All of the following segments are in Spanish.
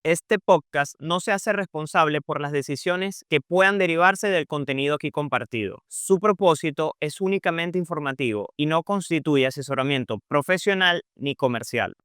Este podcast no se hace responsable por las decisiones que puedan derivarse del contenido aquí compartido. Su propósito es únicamente informativo y no constituye asesoramiento profesional ni comercial.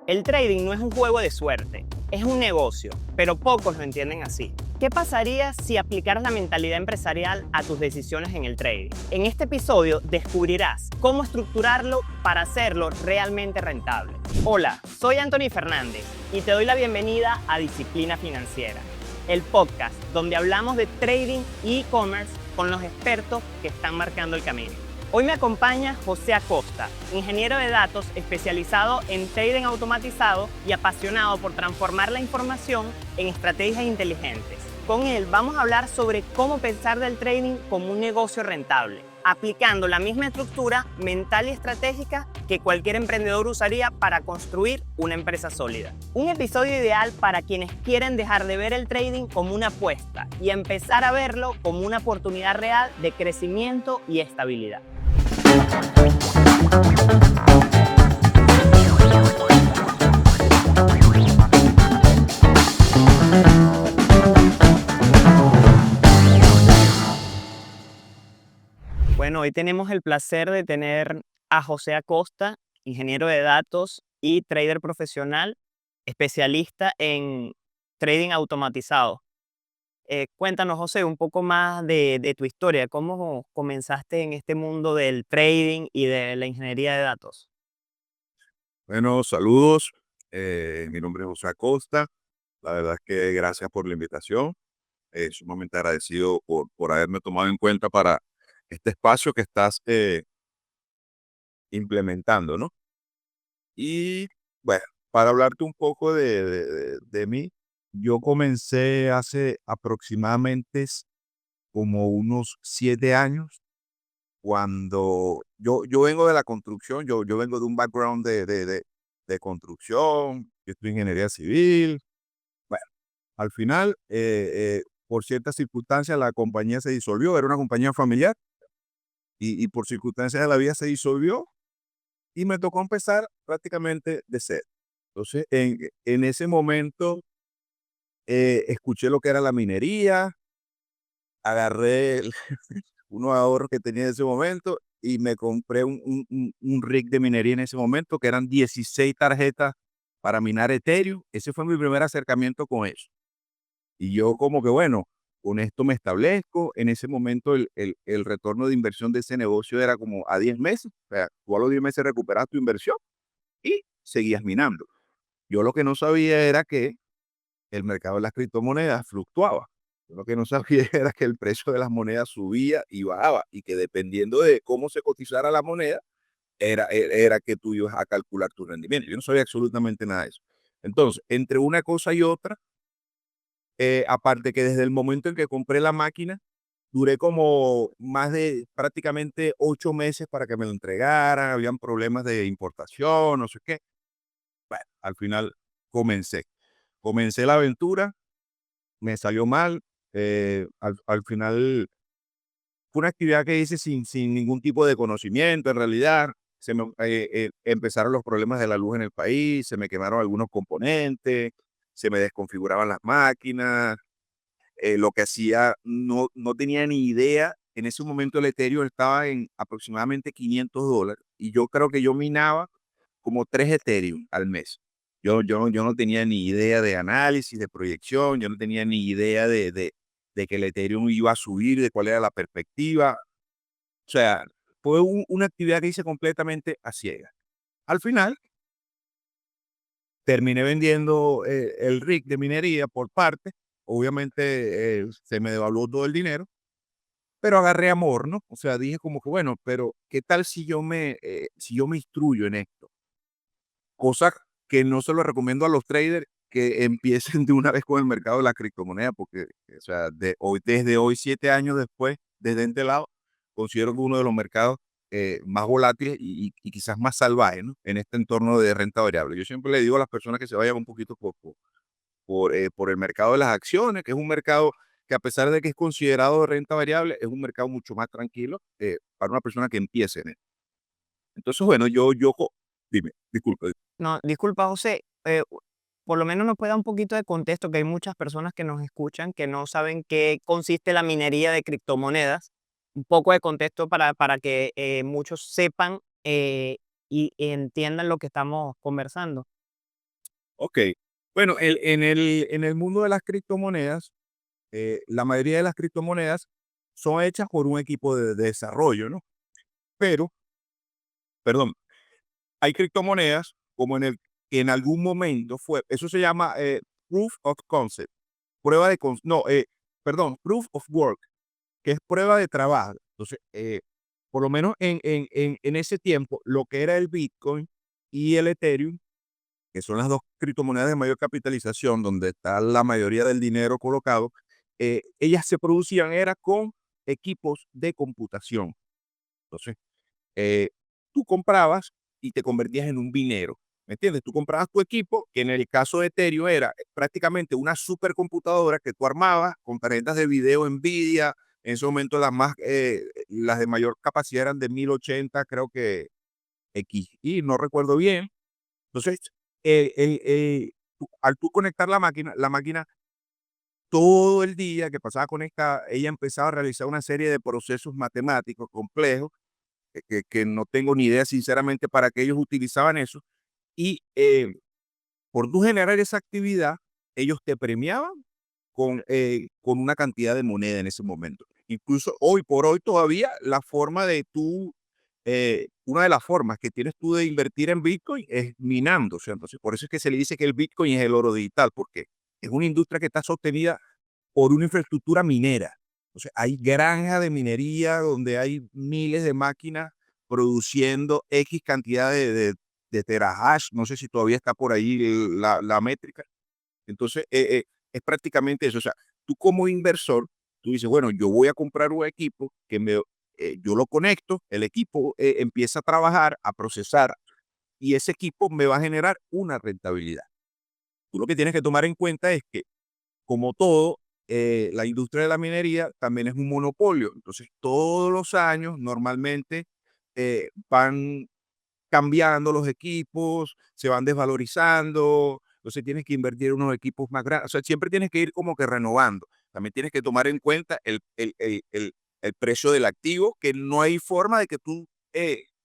El trading no es un juego de suerte, es un negocio, pero pocos lo entienden así. ¿Qué pasaría si aplicaras la mentalidad empresarial a tus decisiones en el trading? En este episodio descubrirás cómo estructurarlo para hacerlo realmente rentable. Hola, soy Anthony Fernández y te doy la bienvenida a Disciplina Financiera, el podcast donde hablamos de trading y e-commerce con los expertos que están marcando el camino. Hoy me acompaña José Acosta, ingeniero de datos especializado en trading automatizado y apasionado por transformar la información en estrategias inteligentes. Con él vamos a hablar sobre cómo pensar del trading como un negocio rentable, aplicando la misma estructura mental y estratégica que cualquier emprendedor usaría para construir una empresa sólida. Un episodio ideal para quienes quieren dejar de ver el trading como una apuesta y empezar a verlo como una oportunidad real de crecimiento y estabilidad. Bueno, hoy tenemos el placer de tener a José Acosta, ingeniero de datos y trader profesional, especialista en trading automatizado. Cuéntanos, José, un poco más de tu historia. ¿Cómo comenzaste en este mundo del trading y de la ingeniería de datos? Bueno, saludos. Mi nombre es José Acosta. La verdad es que gracias por la invitación. Sumamente agradecido por haberme tomado en cuenta para este espacio que estás implementando, ¿no? Y bueno, para hablarte un poco de mí, yo comencé hace aproximadamente como unos 7 años, cuando yo vengo de la construcción, yo vengo de un background de construcción, yo estoy en ingeniería civil. Bueno, al final, por ciertas circunstancias, la compañía se disolvió, era una compañía familiar, y por circunstancias de la vida se disolvió y me tocó empezar prácticamente de cero. Entonces, en ese momento, escuché lo que era la minería, agarré unos ahorros que tenía en ese momento y me compré un rig de minería en ese momento, que eran 16 tarjetas para minar Ethereum. Ese fue mi primer acercamiento con eso. Y yo como que, bueno, con esto me establezco. En ese momento el retorno de inversión de ese negocio era como a 10 meses. O sea, tú a los 10 meses recuperas tu inversión y seguías minando. Yo lo que no sabía era que el mercado de las criptomonedas fluctuaba. Yo lo que no sabía era que el precio de las monedas subía y bajaba, y que dependiendo de cómo se cotizara la moneda, era que tú ibas a calcular tu rendimiento. Yo no sabía absolutamente nada de eso. Entonces, entre una cosa y otra, aparte que desde el momento en que compré la máquina, duré como más de prácticamente 8 meses para que me lo entregaran, habían problemas de importación, no sé qué. Bueno, al final comencé. Comencé la aventura, me salió mal. Al final fue una actividad que hice sin ningún tipo de conocimiento, en realidad. Empezaron los problemas de la luz en el país, se me quemaron algunos componentes, se me desconfiguraban las máquinas. Lo que hacía, no tenía ni idea. En ese momento el Ethereum estaba en aproximadamente $500, y yo creo que yo minaba como 3 Ethereum al mes. Yo no tenía ni idea de análisis, de proyección, yo no tenía ni idea de que el Ethereum iba a subir, de cuál era la perspectiva. O sea, fue una actividad que hice completamente a ciegas. Al final, terminé vendiendo el rig de minería por parte. Obviamente, se me devaluó todo el dinero, pero agarré amor, ¿no? O sea, dije como que, bueno, pero ¿qué tal si yo me instruyo en esto? Cosa que no se lo recomiendo a los traders que empiecen de una vez con el mercado de la criptomoneda, porque, o sea, desde hoy, 7 años después, desde este lado, considero que uno de los mercados más volátiles y quizás más salvajes, ¿no? En este entorno de renta variable. Yo siempre le digo a las personas que se vayan un poquito por el mercado de las acciones, que es un mercado que, a pesar de que es considerado de renta variable, es un mercado mucho más tranquilo para una persona que empiece en él. Entonces, bueno, dime, disculpa. No, disculpa, José. por lo menos nos puede dar un poquito de contexto, que hay muchas personas que nos escuchan que no saben qué consiste la minería de criptomonedas. Un poco de contexto para que muchos sepan y entiendan lo que estamos conversando. Ok. Bueno, en el mundo de las criptomonedas, la mayoría de las criptomonedas son hechas por un equipo de desarrollo, ¿no? Pero, perdón, hay criptomonedas como en el que en algún momento fue, eso se llama proof of concept, prueba de, no, perdón, proof of work, que es prueba de trabajo. Entonces, por lo menos en ese tiempo, lo que era el Bitcoin y el Ethereum, que son las dos criptomonedas de mayor capitalización, donde está la mayoría del dinero colocado, ellas se producían era con equipos de computación. Entonces, eh, tú comprabas y te convertías en un minero. ¿Me entiendes? Tú comprabas tu equipo, que en el caso de Ethereum era prácticamente una supercomputadora que tú armabas con tarjetas de video NVIDIA. En ese momento las de mayor capacidad eran de 1080, creo que XI, no recuerdo bien. Entonces, al tú conectar la máquina todo el día que pasaba conectada, ella empezaba a realizar una serie de procesos matemáticos complejos que no tengo ni idea sinceramente para qué ellos utilizaban eso. Y por tú generar esa actividad, ellos te premiaban con una cantidad de moneda en ese momento. Incluso hoy por hoy todavía la forma de tú, una de las formas que tienes tú de invertir en Bitcoin es minando. O sea, entonces, por eso es que se le dice que el Bitcoin es el oro digital, porque es una industria que está sostenida por una infraestructura minera. Entonces, hay granjas de minería donde hay miles de máquinas produciendo X cantidad de terahash. No sé si todavía está por ahí la métrica. Entonces, es prácticamente eso. O sea, tú como inversor, tú dices, bueno, yo voy a comprar un equipo yo lo conecto, el equipo empieza a trabajar, a procesar, y ese equipo me va a generar una rentabilidad. Tú lo que tienes que tomar en cuenta es que como todo, la industria de la minería también es un monopolio. Entonces, todos los años normalmente van cambiando los equipos, se van desvalorizando, entonces tienes que invertir en unos equipos más grandes. O sea, siempre tienes que ir como que renovando. También tienes que tomar en cuenta el precio del activo, que no hay forma de que tú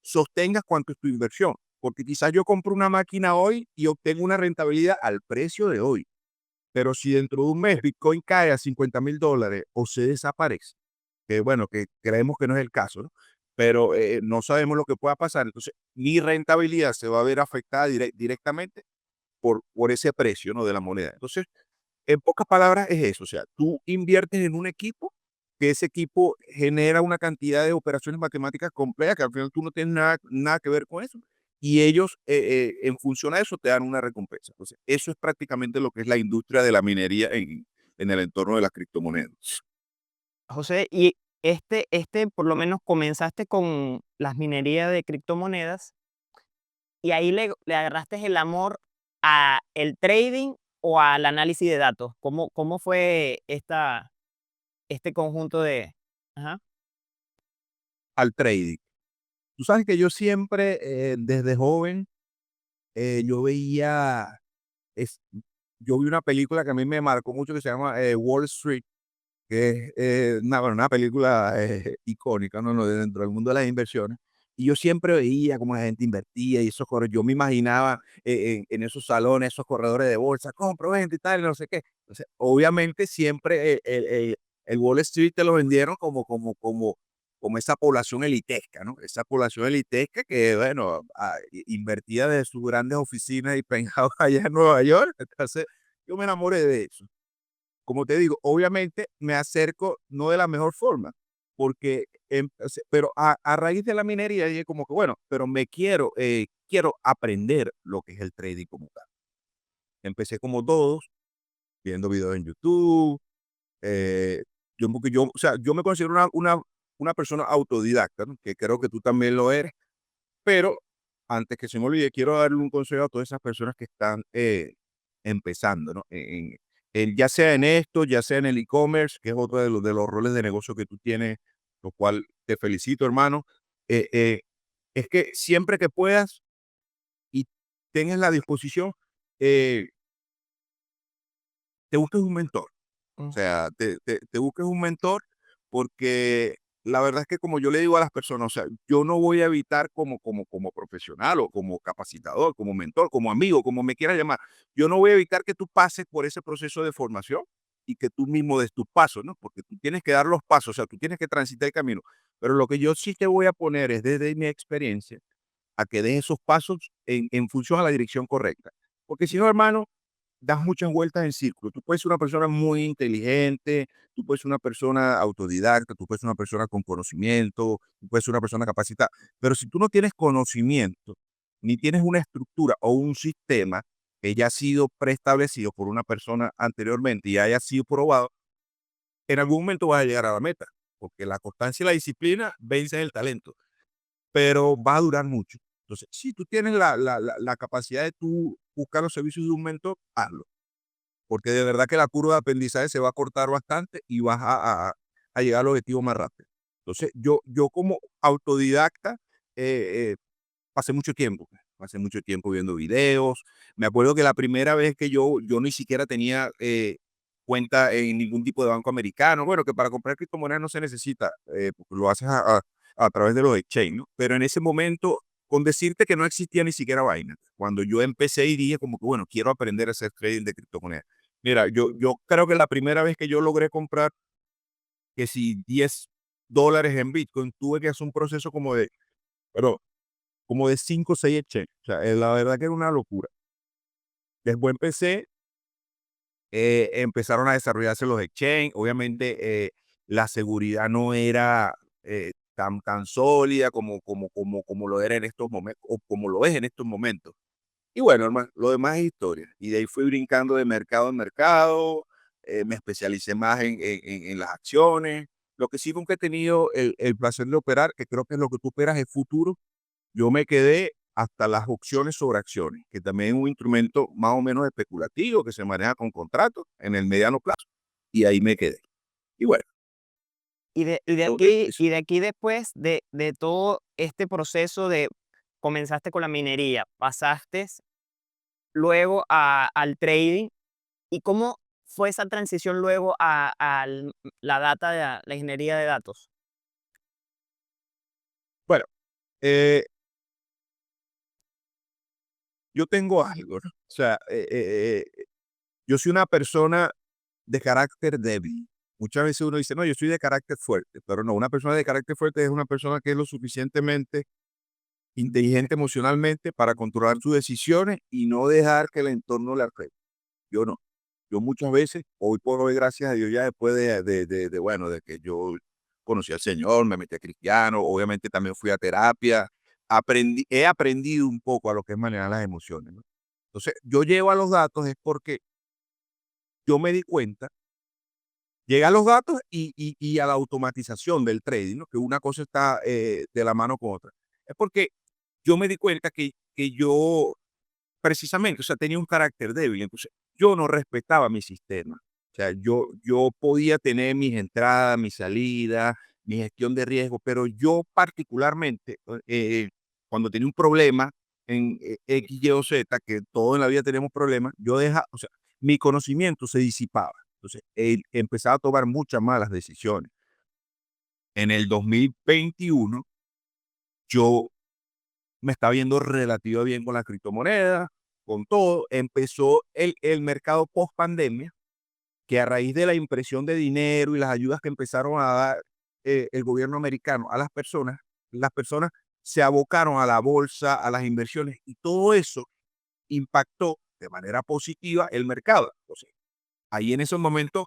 sostengas cuánto es tu inversión. Porque quizás yo compro una máquina hoy y obtengo una rentabilidad al precio de hoy. Pero si dentro de un mes Bitcoin cae a $50,000 o se desaparece, que bueno, que creemos que no es el caso, ¿no? Pero no sabemos lo que pueda pasar. Entonces, mi rentabilidad se va a ver afectada directamente por ese precio, ¿no? De la moneda. Entonces, en pocas palabras es eso. O sea, tú inviertes en un equipo, que ese equipo genera una cantidad de operaciones matemáticas complejas que al final tú no tienes nada que ver con eso. Y ellos, en función a eso, te dan una recompensa. Entonces, eso es prácticamente lo que es la industria de la minería en el entorno de las criptomonedas. José, y por lo menos comenzaste con las minerías de criptomonedas y ahí le agarraste el amor a el trading o al análisis de datos. ¿Cómo fue este conjunto de? Ajá. Al trading. Tú sabes que yo siempre, desde joven, yo veía, es, yo vi una película que a mí me marcó mucho que se llama Wall Street, que es bueno, una película icónica, ¿no? Dentro del mundo de las inversiones. Y yo siempre veía cómo la gente invertía y esos corredores, yo me imaginaba en esos salones, esos corredores de bolsa, compro, vende y tal, y no sé qué. Entonces, obviamente siempre el Wall Street te lo vendieron como esa población elitesca, ¿no? Esa población elitesca que, bueno, invertía de sus grandes oficinas y penthouse allá en Nueva York. Entonces, yo me enamoré de eso. Como te digo, obviamente me acerco no de la mejor forma, porque, pero a raíz de la minería dije como que, bueno, pero quiero aprender lo que es el trading como tal. Empecé como todos, viendo videos en YouTube, eh, porque yo, o sea, yo me considero una persona autodidacta, ¿no? Que creo que tú también lo eres, pero antes que se me olvide, quiero darle un consejo a todas esas personas que están empezando, ¿no? Ya sea en esto, ya sea en el e-commerce, que es otro de los roles de negocio que tú tienes, lo cual te felicito, hermano. eh, eh, es que siempre que puedas y tengas la disposición, te busques un mentor. O Mm, sea, te busques un mentor porque la verdad es que como yo le digo a las personas, o sea, yo no voy a evitar como profesional o como capacitador, como mentor, como amigo, como me quieras llamar, yo no voy a evitar que tú pases por ese proceso de formación y que tú mismo des tus pasos, ¿no? Porque tú tienes que dar los pasos, o sea, tú tienes que transitar el camino. Pero lo que yo sí te voy a poner es desde mi experiencia a que des esos pasos en función a la dirección correcta. Porque si no, hermano, das muchas vueltas en círculo. Tú puedes ser una persona muy inteligente, tú puedes ser una persona autodidacta, tú puedes ser una persona con conocimiento, tú puedes ser una persona capacitada, pero si tú no tienes conocimiento, ni tienes una estructura o un sistema que ya ha sido preestablecido por una persona anteriormente y haya sido probado, en algún momento vas a llegar a la meta, porque la constancia y la disciplina vencen el talento, pero va a durar mucho. Entonces, si tú tienes la capacidad de tú buscar los servicios de un mentor, hazlo, porque de verdad que la curva de aprendizaje se va a cortar bastante y vas a llegar al objetivo más rápido. Entonces, yo como autodidacta pasé mucho tiempo viendo videos. Me acuerdo que la primera vez que yo ni siquiera tenía cuenta en ningún tipo de banco americano. Bueno, que para comprar criptomonedas no se necesita, porque lo haces a través de los exchange, ¿no? Pero en ese momento, con decirte que no existía ni siquiera Binance, cuando yo empecé y dije como que, bueno, quiero aprender a hacer trading de criptomonedas. Mira, yo creo que la primera vez que yo logré comprar que si $10 en Bitcoin, tuve que hacer un proceso pero como de 5 o 6 exchanges. O sea, la verdad que era una locura. Después empezaron a desarrollarse los exchanges. Obviamente, la seguridad no era tan sólida como lo era en estos momentos, o como lo es en estos momentos. Y bueno, hermano, lo demás es historia. Y de ahí fui brincando de mercado en mercado, me especialicé más en las acciones. Lo que sí nunca he tenido el placer de operar, que creo que es lo que tú operas, es futuro. Yo me quedé hasta las opciones sobre acciones, que también es un instrumento más o menos especulativo que se maneja con contratos en el mediano plazo. Y ahí me quedé. Y bueno, y de aquí después de todo este proceso de comenzaste con la minería, pasaste luego al trading, ¿y cómo fue esa transición luego a la data, de la ingeniería de datos? bueno, yo tengo algo, ¿no? O sea, yo soy una persona de carácter débil. Muchas veces uno dice, no, yo soy de carácter fuerte, pero no, una persona de carácter fuerte es una persona que es lo suficientemente inteligente emocionalmente para controlar sus decisiones y no dejar que el entorno le afecte. Yo no. Yo muchas veces, hoy por hoy, gracias a Dios, ya después bueno, de que yo conocí al Señor, me metí a cristiano, obviamente también fui a terapia, he aprendido un poco a lo que es manejar las emociones, ¿no? Entonces, yo llevo a los datos es porque yo me di cuenta, llegué a los datos y a la automatización del trading, ¿no? Que una cosa está de la mano con otra. Es porque yo me di cuenta que yo precisamente, o sea, tenía un carácter débil, entonces yo no respetaba mi sistema. O sea, yo podía tener mis entradas, mis salidas, mi gestión de riesgo, pero yo particularmente, cuando tenía un problema en X, Y o Z, que todos en la vida tenemos problemas, o sea, mi conocimiento se disipaba. Entonces, empezaba a tomar muchas malas decisiones. En el 2021, yo me está viendo relativa bien con la criptomoneda, con todo. Empezó el mercado post pandemia, que a raíz de la impresión de dinero y las ayudas que empezaron a dar el gobierno americano a las personas se abocaron a la bolsa, a las inversiones, y todo eso impactó de manera positiva el mercado. Entonces, ahí en esos momentos,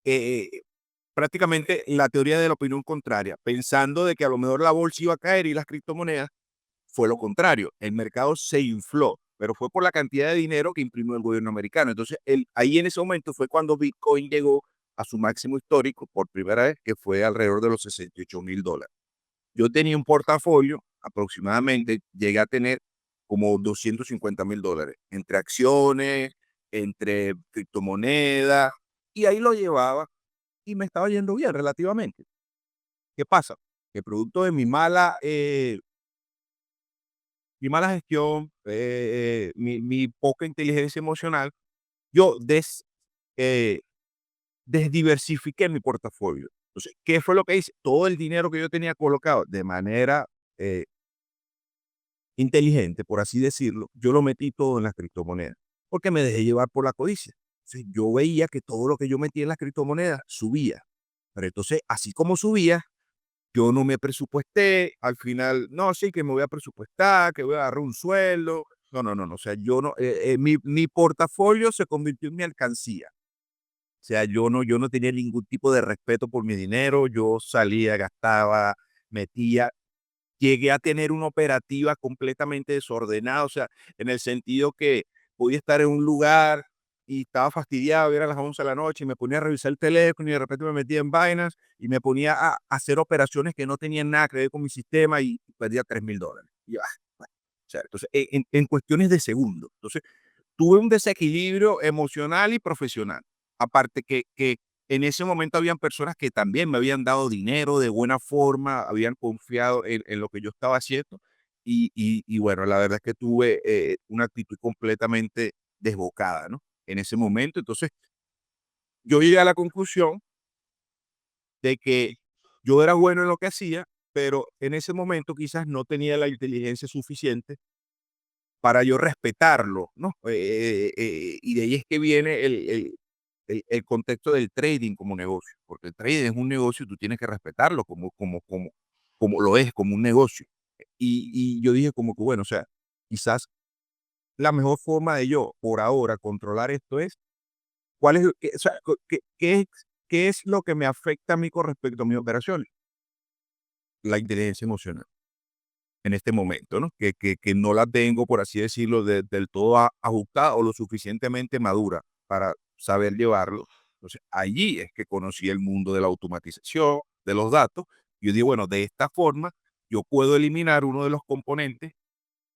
eh, prácticamente la teoría de la opinión contraria, pensando de que a lo mejor la bolsa iba a caer y las criptomonedas, fue lo contrario, el mercado se infló, pero fue por la cantidad de dinero que imprimió el gobierno americano. Entonces, ahí en ese momento fue cuando Bitcoin llegó a su máximo histórico por primera vez, que fue alrededor de los $68,000. Yo tenía un portafolio, aproximadamente, llegué a tener como $250,000, entre acciones, entre criptomonedas, y ahí lo llevaba y me estaba yendo bien relativamente. ¿Qué pasa? Que producto de mi mala gestión, mi poca inteligencia emocional, yo eh, desdiversifiqué mi portafolio. Entonces, ¿qué fue lo que hice? Todo el dinero que yo tenía colocado de manera eh, inteligente, por así decirlo, yo lo metí todo en las criptomonedas, porque me dejé llevar por la codicia. Entonces, yo veía que todo lo que yo metía en las criptomonedas subía. Pero entonces, así como subía, yo no me presupuesté, al final, no, sí, que me voy a presupuestar, que voy a agarrar un sueldo. No, no, no, no. O sea, yo no, mi portafolio se convirtió en mi alcancía. O sea, yo no tenía ningún tipo de respeto por mi dinero, yo salía, gastaba, metía, llegué a tener una operativa completamente desordenada, o sea, en el sentido que podía estar en un lugar y estaba fastidiado, era las 11 de la noche y me ponía a revisar el teléfono y de repente me metía en vainas y me ponía a hacer operaciones que no tenían nada que ver con mi sistema y perdía $3,000. Y yo, bueno, o sea, entonces, en cuestiones de segundos. Entonces, tuve un desequilibrio emocional y profesional. Aparte que en ese momento habían personas que también me habían dado dinero de buena forma, habían confiado en lo que yo estaba haciendo. Y bueno, la verdad es que tuve una actitud completamente desbocada, ¿no? En ese momento. Entonces, yo llegué a la conclusión de que yo era bueno en lo que hacía, pero en ese momento quizás no tenía la inteligencia suficiente para yo respetarlo, ¿no? Y de ahí es que viene el contexto del trading como negocio, porque el trading es un negocio y tú tienes que respetarlo como lo es, como un negocio. Y yo dije como que, bueno, o sea, quizás la mejor forma de yo, por ahora, controlar esto es, ¿cuál es, o sea, qué es lo que me afecta a mí con respecto a mis operaciones? La inteligencia emocional en este momento, ¿no? Que no la tengo, por así decirlo, del todo ajustada o lo suficientemente madura para saber llevarlo. Entonces, allí es que conocí el mundo de la automatización, de los datos. Y yo digo, bueno, de esta forma yo puedo eliminar uno de los componentes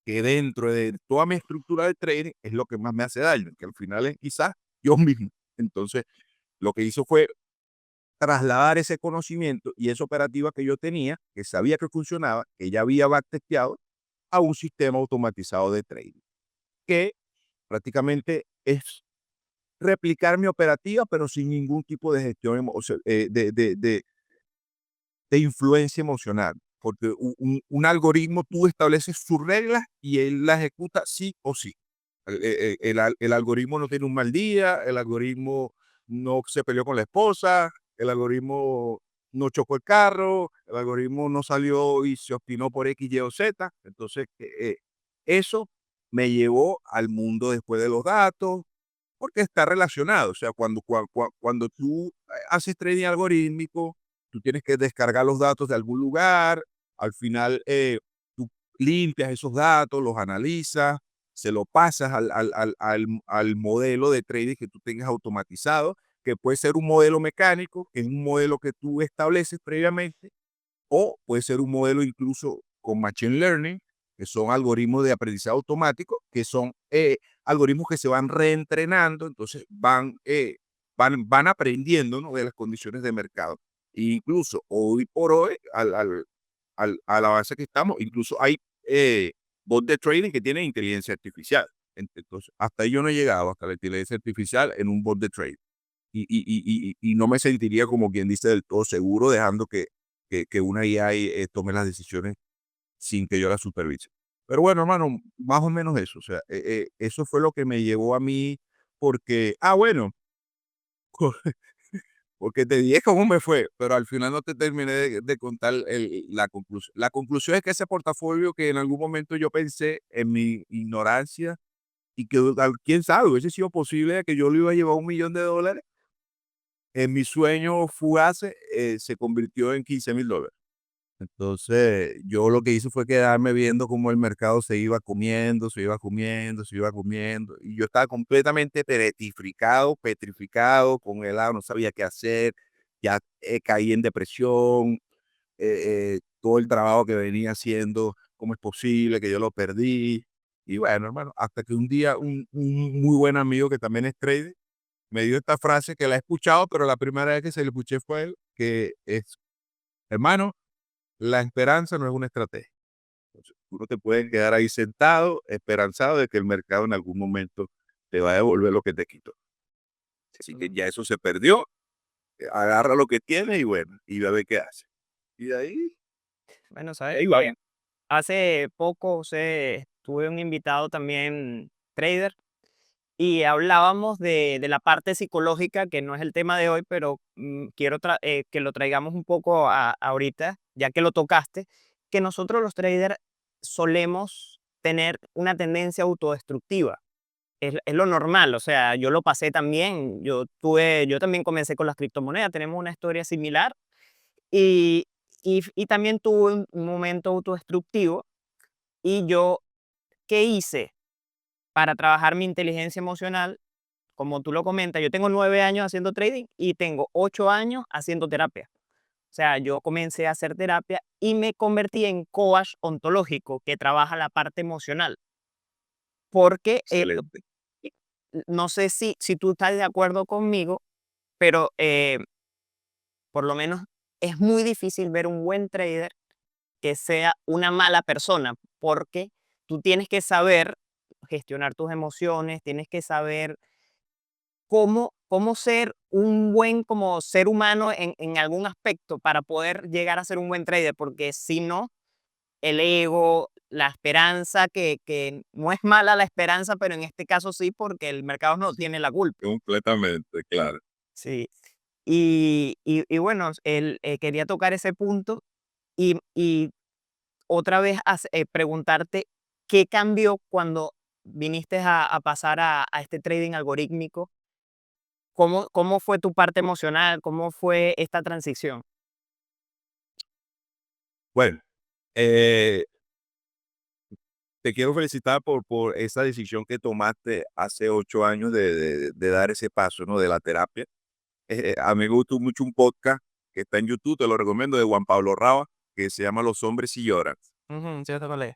que dentro de toda mi estructura de trading es lo que más me hace daño, que al final es quizás yo mismo. Entonces, lo que hizo fue trasladar ese conocimiento y esa operativa que yo tenía, que sabía que funcionaba, que ya había backtesteado, a un sistema automatizado de trading, que prácticamente es replicar mi operativa, pero sin ningún tipo de gestión, de influencia emocional. Porque un algoritmo, tú estableces sus reglas y él la ejecuta sí o sí. El algoritmo no tiene un mal día, el algoritmo no se peleó con la esposa, el algoritmo no chocó el carro, el algoritmo no salió y se obstinó por X, Y o Z. Entonces, eso me llevó al mundo después de los datos, porque está relacionado. O sea, cuando tú haces trading algorítmico, tú tienes que descargar los datos de algún lugar, al final tú limpias esos datos, los analizas, se lo pasas al modelo de trading que tú tengas automatizado, que puede ser un modelo mecánico, que es un modelo que tú estableces previamente, o puede ser un modelo incluso con Machine Learning, que son algoritmos de aprendizaje automático, que son algoritmos que se van reentrenando, entonces van aprendiendo, ¿no?, de las condiciones de mercado. E incluso hoy por hoy, al avance que estamos, incluso hay bots de trading que tienen inteligencia artificial. Entonces, hasta ahí yo no he llegado, hasta la inteligencia artificial en un bot de trading. Y no me sentiría como quien dice del todo seguro dejando que una IA tome las decisiones sin que yo la supervise. Pero bueno, hermano, más o menos eso. O sea, eso fue lo que me llevó a mí porque, bueno, porque te dije cómo me fue, pero al final no te terminé de contar la conclusión. La conclusión es que ese portafolio que en algún momento yo pensé en mi ignorancia y que quién sabe, hubiese sido posible que yo le iba a llevar $1,000,000, en mi sueño fugaces se convirtió en $15,000. Entonces, yo lo que hice fue quedarme viendo cómo el mercado se iba comiendo, se iba comiendo, se iba comiendo. Y yo estaba completamente petrificado, congelado, no sabía qué hacer. Ya caí en depresión. Todo el trabajo que venía haciendo, ¿cómo es posible que yo lo perdí? Y bueno, hermano, hasta que un día un muy buen amigo que también es trader me dio esta frase que la he escuchado, pero la primera vez que se la escuché fue él, que es, hermano, la esperanza no es una estrategia. Entonces, tú no te puedes quedar ahí sentado, esperanzado de que el mercado en algún momento te va a devolver lo que te quitó. Así que Ujú. ya eso se perdió, agarra lo que tiene y bueno, y ve a ver qué hace. Y de Bueno, ¿sabes? ahí va bien. Hace poco, tuve un invitado también trader y hablábamos de la parte psicológica, que no es el tema de hoy, pero quiero que lo traigamos un poco ahorita, ya que lo tocaste, que nosotros los traders solemos tener una tendencia autodestructiva. Es lo normal, o sea, yo lo pasé también, yo también comencé con las criptomonedas, tenemos una historia similar y, y también tuve un momento autodestructivo y yo, ¿qué hice para trabajar mi inteligencia emocional? Como tú lo comentas, yo tengo 9 años haciendo trading y tengo 8 años haciendo terapia. O sea, yo comencé a hacer terapia y me convertí en coach ontológico que trabaja la parte emocional. Porque Excelente. no sé si tú estás de acuerdo conmigo, pero por lo menos es muy difícil ver un buen trader que sea una mala persona, porque tú tienes que saber gestionar tus emociones, tienes que saber cómo ser un buen como ser humano en algún aspecto para poder llegar a ser un buen trader, porque si no, el ego, la esperanza, que no es mala la esperanza, pero en este caso sí, porque el mercado no tiene la culpa. Completamente, claro. Sí. Y bueno, quería tocar ese punto y otra vez preguntarte, ¿qué cambió cuando viniste a pasar a este trading algorítmico? ¿Cómo fue tu parte emocional? ¿Cómo fue esta transición? Bueno, te quiero felicitar por esa decisión que tomaste hace 8 años de dar ese paso, ¿no? De la terapia. A mí me gustó mucho un podcast que está en YouTube, te lo recomiendo, de Juan Pablo Raba, que se llama Los hombres y lloran. Ujú, sí, sé cuál es.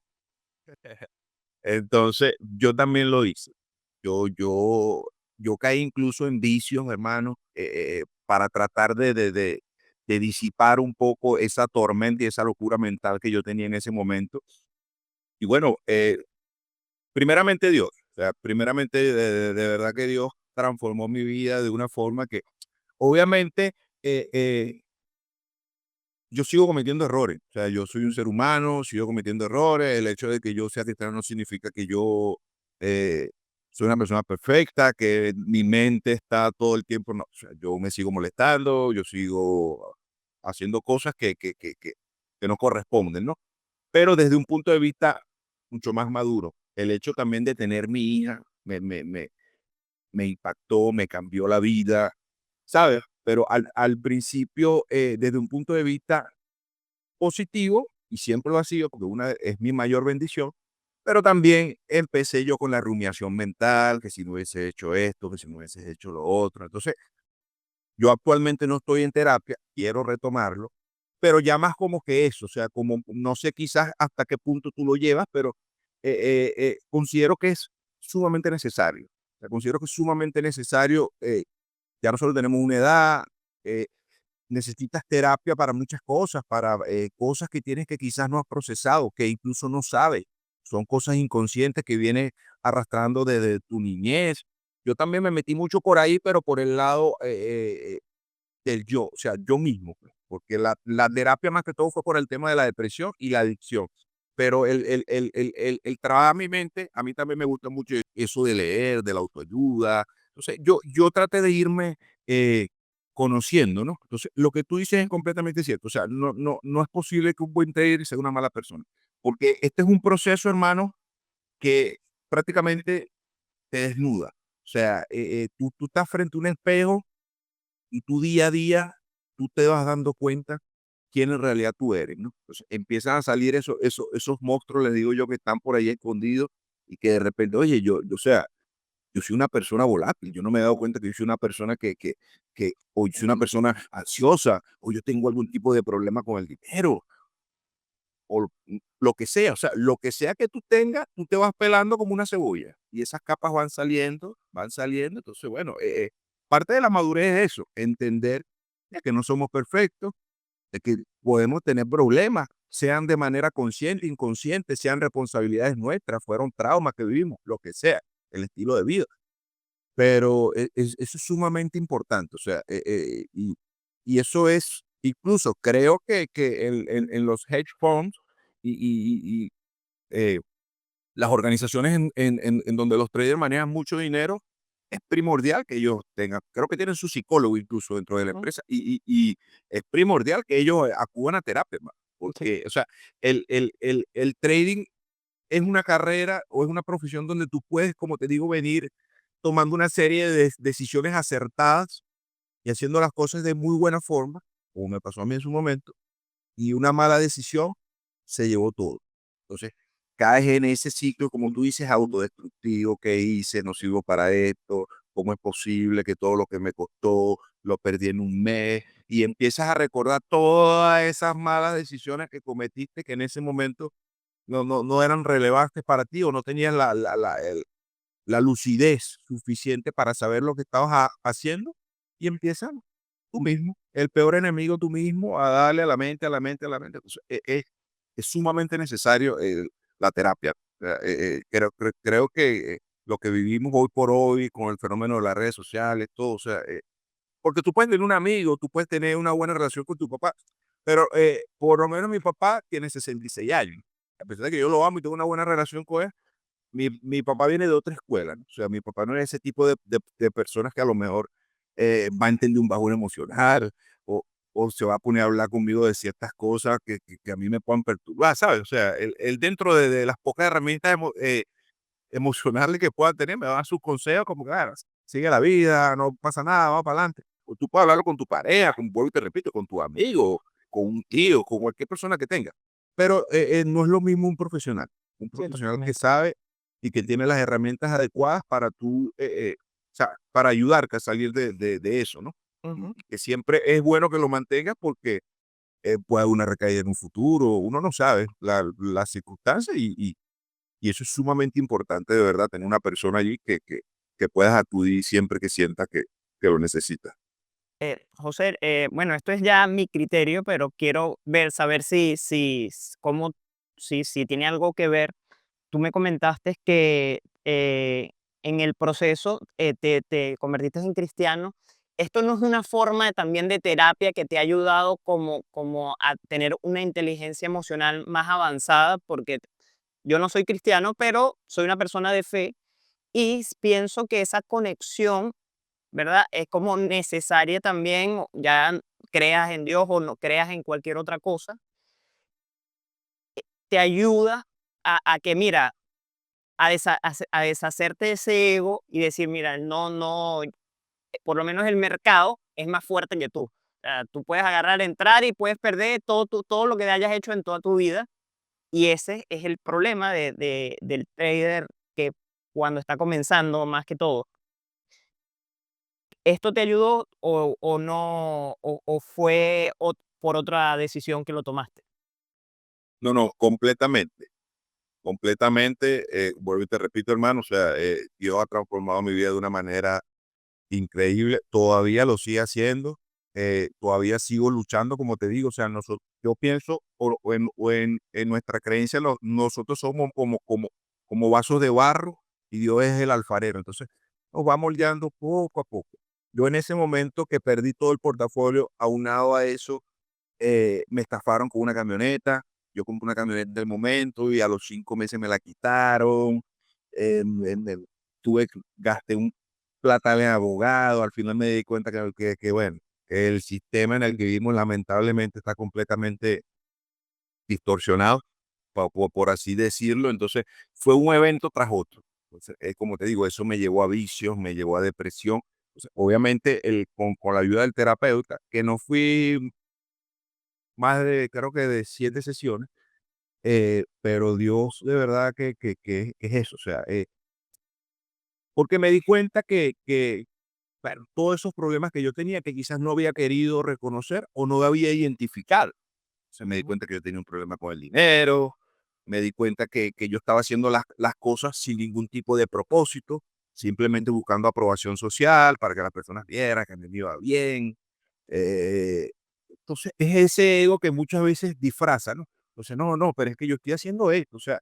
Entonces, yo también lo hice. Yo, yo, yo caí incluso en vicios, hermano, para tratar de disipar un poco esa tormenta y esa locura mental que yo tenía en ese momento. Y bueno, primeramente Dios, o sea, primeramente de verdad que Dios transformó mi vida de una forma que obviamente eh, eh, yo sigo cometiendo errores, o sea, yo soy un ser humano, sigo cometiendo errores, el hecho de que yo sea cristiano no significa que yo eh, soy una persona perfecta, que mi mente está todo el tiempo, no, o sea, yo me sigo molestando, yo sigo haciendo cosas que no corresponden, ¿no? Pero desde un punto de vista mucho más maduro, el hecho también de tener mi hija me impactó, me cambió la vida, ¿sabes? Pero al principio, desde un punto de vista positivo, y siempre lo ha sido, porque una es mi mayor bendición, pero también empecé yo con la rumiación mental, que si no hubiese hecho esto, que si no hubiese hecho lo otro. Entonces, yo actualmente no estoy en terapia, quiero retomarlo, pero ya más como que eso, o sea, como no sé quizás hasta qué punto tú lo llevas, pero considero que es sumamente necesario. O sea, considero que es sumamente necesario. Ya nosotros tenemos una edad, eh, necesitas terapia para muchas cosas, para cosas que tienes que quizás no has procesado, que incluso no sabes. Son cosas inconscientes que vienes arrastrando desde tu niñez. Yo también me metí mucho por ahí, pero por el lado del yo, o sea, yo mismo, pues, porque la terapia más que todo fue por el tema de la depresión y la adicción. Pero el trabajar mi mente, a mí también me gusta mucho eso de leer, de la autoayuda. Entonces, yo traté de irme eh, conociendo, ¿no? Entonces, lo que tú dices es completamente cierto. O sea, no es posible que un buen trader sea una mala persona, porque este es un proceso, hermano, que prácticamente te desnuda. O sea, tú estás frente a un espejo y tú día a día, tú te vas dando cuenta quién en realidad tú eres, ¿no? Entonces, empiezan a salir esos monstruos, les digo yo, que están por ahí escondidos y que de repente, oye, o sea, yo soy una persona volátil, yo no me he dado cuenta que yo soy una persona o yo soy una persona ansiosa, o yo tengo algún tipo de problema con el dinero, o lo que sea, o sea, lo que sea que tú tengas, tú te vas pelando como una cebolla y esas capas van saliendo, entonces, bueno, parte de la madurez es eso, entender de que no somos perfectos, de que podemos tener problemas, sean de manera consciente, inconsciente, sean responsabilidades nuestras, fueron traumas que vivimos, lo que sea, el estilo de vida. pero eso es sumamente importante, o sea, y eso es, incluso creo que en los hedge funds y eh, las organizaciones en donde los traders manejan mucho dinero, es primordial que ellos tengan, creo que tienen su psicólogo incluso dentro de la Ujú, empresa, y es primordial que ellos acudan a terapia, hermano, sí, porque, o sea, el trading es una carrera o es una profesión donde tú puedes, como te digo, venir tomando una serie de decisiones acertadas y haciendo las cosas de muy buena forma, como me pasó a mí en su momento, y una mala decisión se llevó todo. Entonces, caes en ese ciclo, como tú dices, autodestructivo: ¿qué hice? No sirvo para esto, ¿cómo es posible que todo lo que me costó lo perdí en un mes? Y empiezas a recordar todas esas malas decisiones que cometiste, que en ese momento no eran relevantes para ti, o no tenías la lucidez suficiente para saber lo que estabas haciendo, y empiezas tú mismo, el peor enemigo tú mismo, a darle a la mente, a la mente, a la mente. Entonces, es sumamente necesario la terapia. O sea, creo que lo que vivimos hoy por hoy con el fenómeno de las redes sociales, todo, o sea, porque tú puedes tener un amigo, tú puedes tener una buena relación con tu papá, pero por lo menos mi papá tiene 66 años. A pesar de que yo lo amo y tengo una buena relación con él, mi papá viene de otra escuela, ¿no? O sea, mi papá no es ese tipo de personas que a lo mejor va a entender un bajón emocional, o, o se va a poner a hablar conmigo de ciertas cosas que a mí me puedan perturbar, ¿sabes? O sea, él dentro de las pocas herramientas emocionales que pueda tener, me da sus consejos como que, "Ah, sigue la vida, no pasa nada, vamos para adelante". O tú puedes hablarlo con tu pareja, vuelvo y te repito, con tu amigo, con un tío, con cualquier persona que tenga. Pero no es lo mismo un profesional. Un sí, profesional que totalmente. sabe y que tiene las herramientas adecuadas para tú, o sea, para ayudarte a salir de eso, ¿no? Y Ujú. que siempre es bueno que lo mantengas porque puede haber una recaída en un futuro, uno no sabe las circunstancias, y eso es sumamente importante, de verdad, tener una persona allí que puedas acudir siempre que sientas que lo necesitas. José, bueno, esto es ya mi criterio, pero quiero saber si tiene algo que ver. Tú me comentaste que en el proceso te convertiste en cristiano. ¿Esto no es una forma también de terapia que te ha ayudado como a tener una inteligencia emocional más avanzada? Porque yo no soy cristiano, pero soy una persona de fe y pienso que esa conexión, ¿verdad? Es como necesaria también, ya creas en Dios o no creas en cualquier otra cosa, te ayuda a que, mira, a deshacerte de ese ego y decir, mira, no, por lo menos el mercado es más fuerte que tú. O sea, tú puedes agarrar, entrar y puedes perder todo lo que hayas hecho en toda tu vida. Y ese es el problema del trader que cuando está comenzando, más que todo. ¿Esto te ayudó o no, o fue por otra decisión que lo tomaste? No, no, completamente, completamente, vuelvo y te repito, hermano, o sea, Dios ha transformado mi vida de una manera increíble, todavía lo sigue haciendo, todavía sigo luchando, como te digo, o sea, yo pienso, en nuestra creencia, nosotros somos como vasos de barro y Dios es el alfarero, entonces nos va moldeando poco a poco. Yo en ese momento que perdí todo el portafolio, aunado a eso, me estafaron con una camioneta. Yo compré una camioneta del momento y a los 5 meses me la quitaron. Gasté un plata en abogado. Al final me di cuenta bueno, que el sistema en el que vivimos lamentablemente está completamente distorsionado, por así decirlo. Entonces, fue un evento tras otro. Entonces, como te digo, eso me llevó a vicios, me llevó a depresión. Entonces, obviamente, con la ayuda del terapeuta, que no fui más de, creo que de 7 sesiones, pero Dios de verdad que es eso, o sea, porque me di cuenta bueno, todos esos problemas que yo tenía, que quizás no había querido reconocer o no había identificado. O sea, me di Ujú. cuenta que yo tenía un problema con el dinero, me di cuenta que yo estaba haciendo las cosas sin ningún tipo de propósito, simplemente buscando aprobación social para que las personas vieran que a mí me iba bien. eh, entonces, es ese ego que muchas veces disfraza, ¿no? Entonces, no, no, pero es que yo estoy haciendo esto, o sea,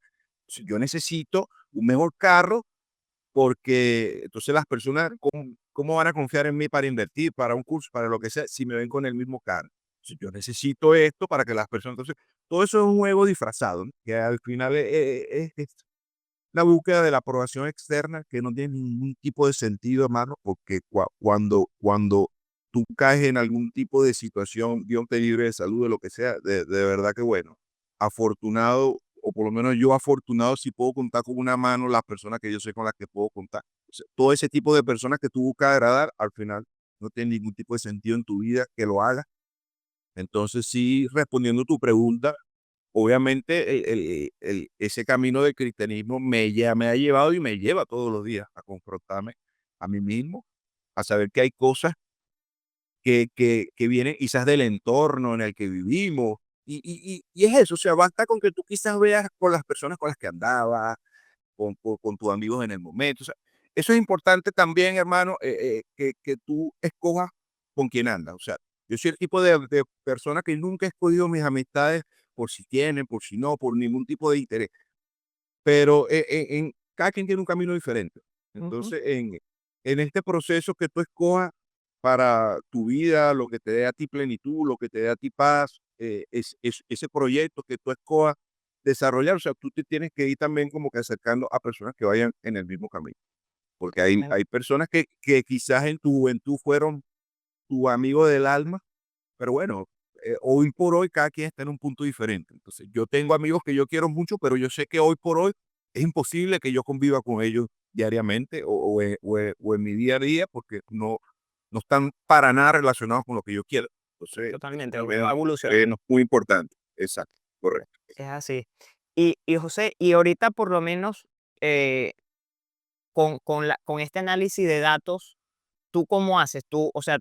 si yo necesito un mejor carro, porque entonces las personas, ¿cómo van a confiar en mí para invertir, para un curso, para lo que sea, si me ven con el mismo carro? Si yo necesito esto para que las personas, entonces, todo eso es un juego disfrazado, ¿no? Que al final es la búsqueda de la aprobación externa que no tiene ningún tipo de sentido, hermano, porque cuando tú caes en algún tipo de situación, Dios te libre de salud, de lo que sea, de verdad que bueno, afortunado, o por lo menos yo afortunado si puedo contar con una mano las personas que yo sé con las que puedo contar. O sea, todo ese tipo de personas que tú buscas agradar, al final no tiene ningún tipo de sentido en tu vida que lo hagas. Entonces, sí, respondiendo tu pregunta, obviamente ese camino del cristianismo me ha llevado y me lleva todos los días a confrontarme a mí mismo, a saber que hay cosas que vienen quizás del entorno en el que vivimos. Y es eso, o sea, basta con que tú quizás veas con las personas con las que andabas, con tus amigos en el momento. O sea, eso es importante también, hermano, que tú escojas con quién andas. O sea, yo soy el tipo de persona que nunca he escogido mis amistades por si tienen, por si no, por ningún tipo de interés. Pero cada quien tiene un camino diferente. Ujú. Entonces, en este proceso que tú escojas para tu vida, lo que te dé a ti plenitud, lo que te dé a ti paz, ese proyecto que tú escojas desarrollar, o sea, tú te tienes que ir también como que acercando a personas que vayan en el mismo camino. Porque hay personas que quizás en tu juventud fueron tu amigo del alma, pero bueno, hoy por hoy cada quien está en un punto diferente. Entonces, yo tengo amigos que yo quiero mucho, pero yo sé que hoy por hoy es imposible que yo conviva con ellos diariamente o en mi día a día porque no están para nada relacionados con lo que yo quiero. Entonces, eso Totalmente, también va evolucionando. es muy importante. Exacto, correcto. Es así. Y José, y ahorita por lo menos eh, con este análisis de datos, ¿tú cómo haces? Tú, o sea,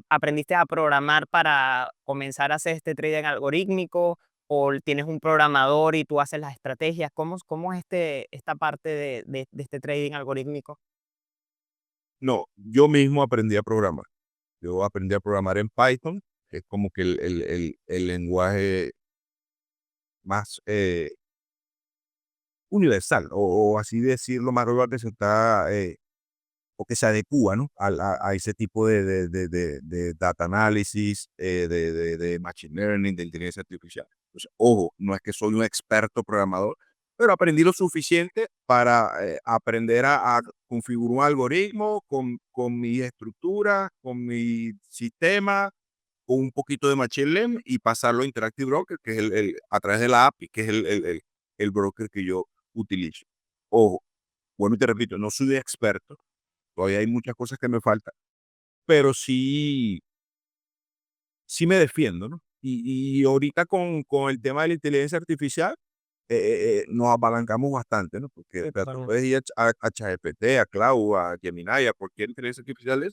aprendiste a programar para comenzar a hacer este trading algorítmico o tienes un programador y tú haces las estrategias. ¿Cómo es esta parte de este trading algorítmico? No, yo mismo aprendí a programar. Yo aprendí a programar en Python, que es como que el lenguaje más universal, o así decirlo, más global que se está, o que se adecua, ¿no? A ese tipo de data análisis, de machine learning, de inteligencia artificial. Entonces, ojo, no es que soy un experto programador, pero aprendí lo suficiente para aprender a configurar un algoritmo con mi estructura, con mi sistema, con un poquito de machine learning y pasarlo a Interactive Broker, que es a través de la API, que es el broker que yo utilizo. Ojo, bueno, y te repito, no soy experto, todavía hay muchas cosas que me faltan, pero sí me defiendo, ¿no? Y ahorita con el tema de la inteligencia artificial, nos apalancamos bastante, ¿no? Porque Sí, o sea, tú totalmente. puedes ir a ChatGPT, a Claude, a Gemini, a cualquier inteligencia artificial o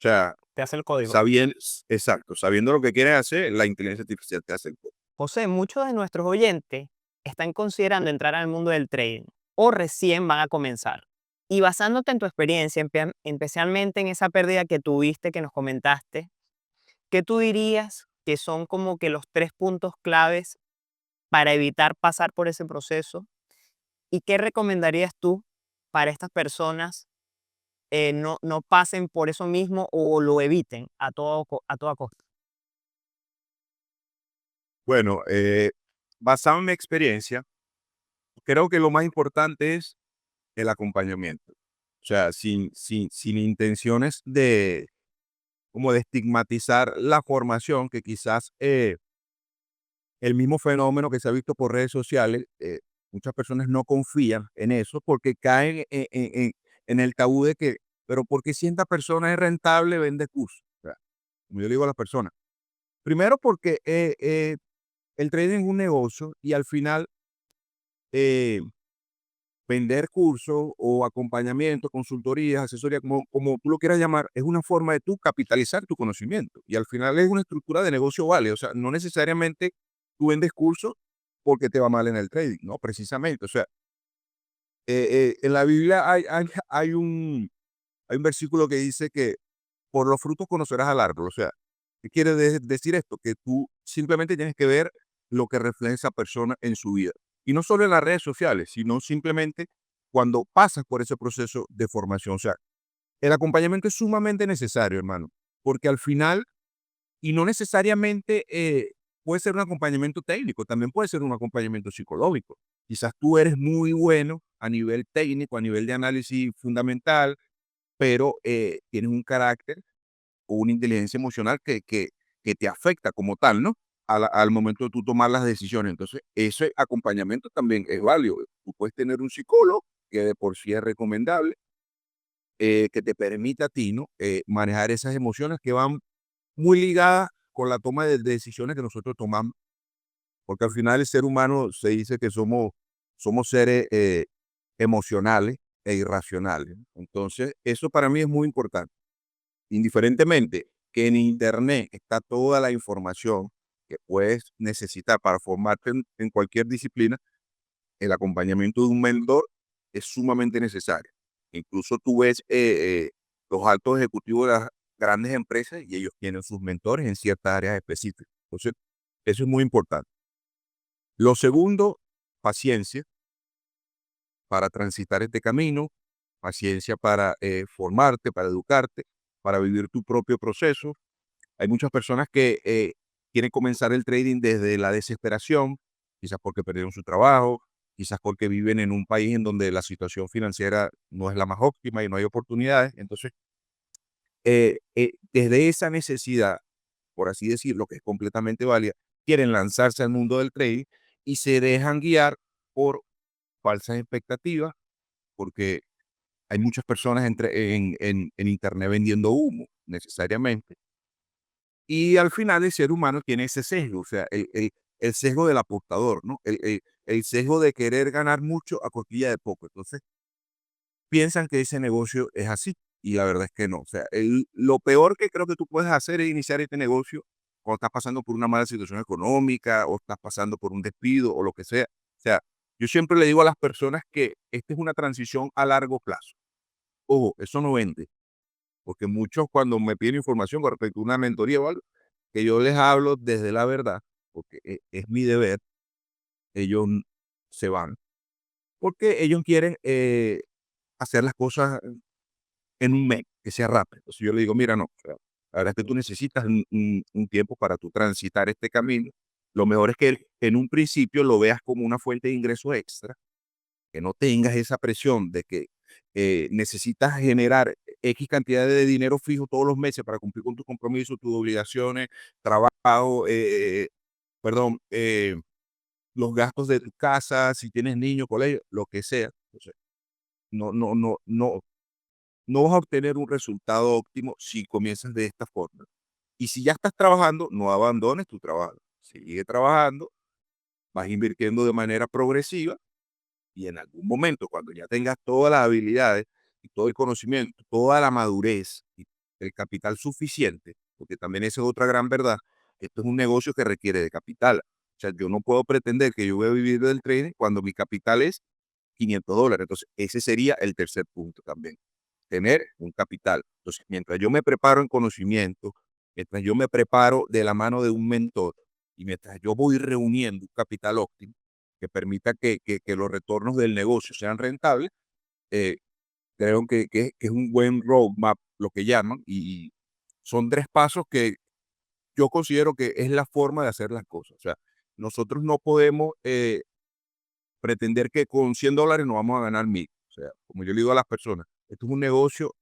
sea, Te hace el código. sabiendo, exacto, sabiendo lo que quieren hacer, la inteligencia artificial te hace el código. José, muchos de nuestros oyentes están considerando entrar al mundo del trading o recién van a comenzar. Y basándote en tu experiencia, especialmente en esa pérdida que tuviste, que nos comentaste, ¿qué tú dirías que son como que los 3 puntos claves para evitar pasar por ese proceso? ¿Y qué recomendarías tú para estas personas no pasen por eso mismo o lo eviten a toda costa? Bueno, basado en mi experiencia, creo que lo más importante es el acompañamiento. O sea, sin intenciones como de estigmatizar la formación, que quizás el mismo fenómeno que se ha visto por redes sociales, muchas personas no confían en eso porque caen en el tabú de que, pero porque si esta persona es rentable, vende cursos. O sea, como yo le digo a las personas, primero porque el trading es un negocio y al final eh, vender cursos o acompañamiento, consultorías, asesoría, como tú lo quieras llamar, es una forma de tú capitalizar tu conocimiento. Y al final es una estructura de negocio vale. O sea, no necesariamente tú vendes cursos porque te va mal en el trading, no, precisamente. O sea, en la Biblia hay un versículo que dice que por los frutos conocerás al árbol. O sea, ¿qué quiere decir esto? Que tú simplemente tienes que ver lo que refleja esa persona en su vida. Y no solo en las redes sociales, sino simplemente cuando pasas por ese proceso de formación. O sea, el acompañamiento es sumamente necesario, hermano, porque al final, y no necesariamente puede ser un acompañamiento técnico, también puede ser un acompañamiento psicológico. Quizás tú eres muy bueno a nivel técnico, a nivel de análisis fundamental, pero tienes un carácter o una inteligencia emocional que te afecta como tal, ¿no? Al momento de tú tomar las decisiones. Entonces, ese acompañamiento también es válido. Tú puedes tener un psicólogo que de por sí es recomendable, que te permita a ti, ¿no? Manejar esas emociones que van muy ligadas con la toma de decisiones que nosotros tomamos, porque al final el ser humano se dice que somos seres emocionales e irracionales. Entonces, eso para mí es muy importante. Indiferentemente que en Internet está toda la información que puedes necesitar para formarte en cualquier disciplina, el acompañamiento de un mentor es sumamente necesario. Incluso tú ves los altos ejecutivos de las grandes empresas y ellos tienen sus mentores en ciertas áreas específicas. Entonces, eso es muy importante. Lo segundo, paciencia para transitar este camino, paciencia para formarte, para educarte, para vivir tu propio proceso. Hay muchas personas que quieren comenzar el trading desde la desesperación, quizás porque perdieron su trabajo, quizás porque viven en un país en donde la situación financiera no es la más óptima y no hay oportunidades. Entonces, desde esa necesidad, por así decirlo, que es completamente válida, quieren lanzarse al mundo del trading y se dejan guiar por falsas expectativas, porque hay muchas personas en Internet vendiendo humo, necesariamente. Y al final el ser humano tiene ese sesgo, o sea, el sesgo del apostador, ¿no? El sesgo de querer ganar mucho a costilla de poco. Entonces, piensan que ese negocio es así y la verdad es que no. O sea, lo peor que creo que tú puedes hacer es iniciar este negocio cuando estás pasando por una mala situación económica o estás pasando por un despido o lo que sea. O sea, yo siempre le digo a las personas que esta es una transición a largo plazo. Ojo, eso no vende, porque muchos cuando me piden información con respecto a una mentoría o algo, que yo les hablo desde la verdad, porque es mi deber, ellos se van, porque ellos quieren hacer las cosas en un mes, que sea rápido. Entonces yo le digo, mira, no, o sea, la verdad es que tú necesitas un tiempo para tú transitar este camino. Lo mejor es que en un principio lo veas como una fuente de ingreso extra, que no tengas esa presión de que necesitas generar X cantidad de dinero fijo todos los meses para cumplir con tus compromisos, tus obligaciones, trabajo, perdón, los gastos de tu casa, si tienes niños, colegio, lo que sea. Entonces, no, no vas a obtener un resultado óptimo si comienzas de esta forma. Y si ya estás trabajando, no abandones tu trabajo. Sigue trabajando, vas invirtiendo de manera progresiva y en algún momento, cuando ya tengas todas las habilidades y todo el conocimiento, toda la madurez y el capital suficiente, porque también esa es otra gran verdad, esto es un negocio que requiere de capital. O sea, yo no puedo pretender que yo voy a vivir del trading cuando mi capital es $500. Entonces, ese sería el tercer punto también, tener un capital. Entonces, mientras yo me preparo en conocimiento, mientras yo me preparo de la mano de un mentor y mientras yo voy reuniendo un capital óptimo que permita que los retornos del negocio sean rentables, eh, creo que es un buen roadmap, lo que llaman, y son 3 pasos que yo considero que es la forma de hacer las cosas. O sea, nosotros no podemos pretender que con $100 nos vamos a ganar 1000. O sea, como yo le digo a las personas, esto es un negocio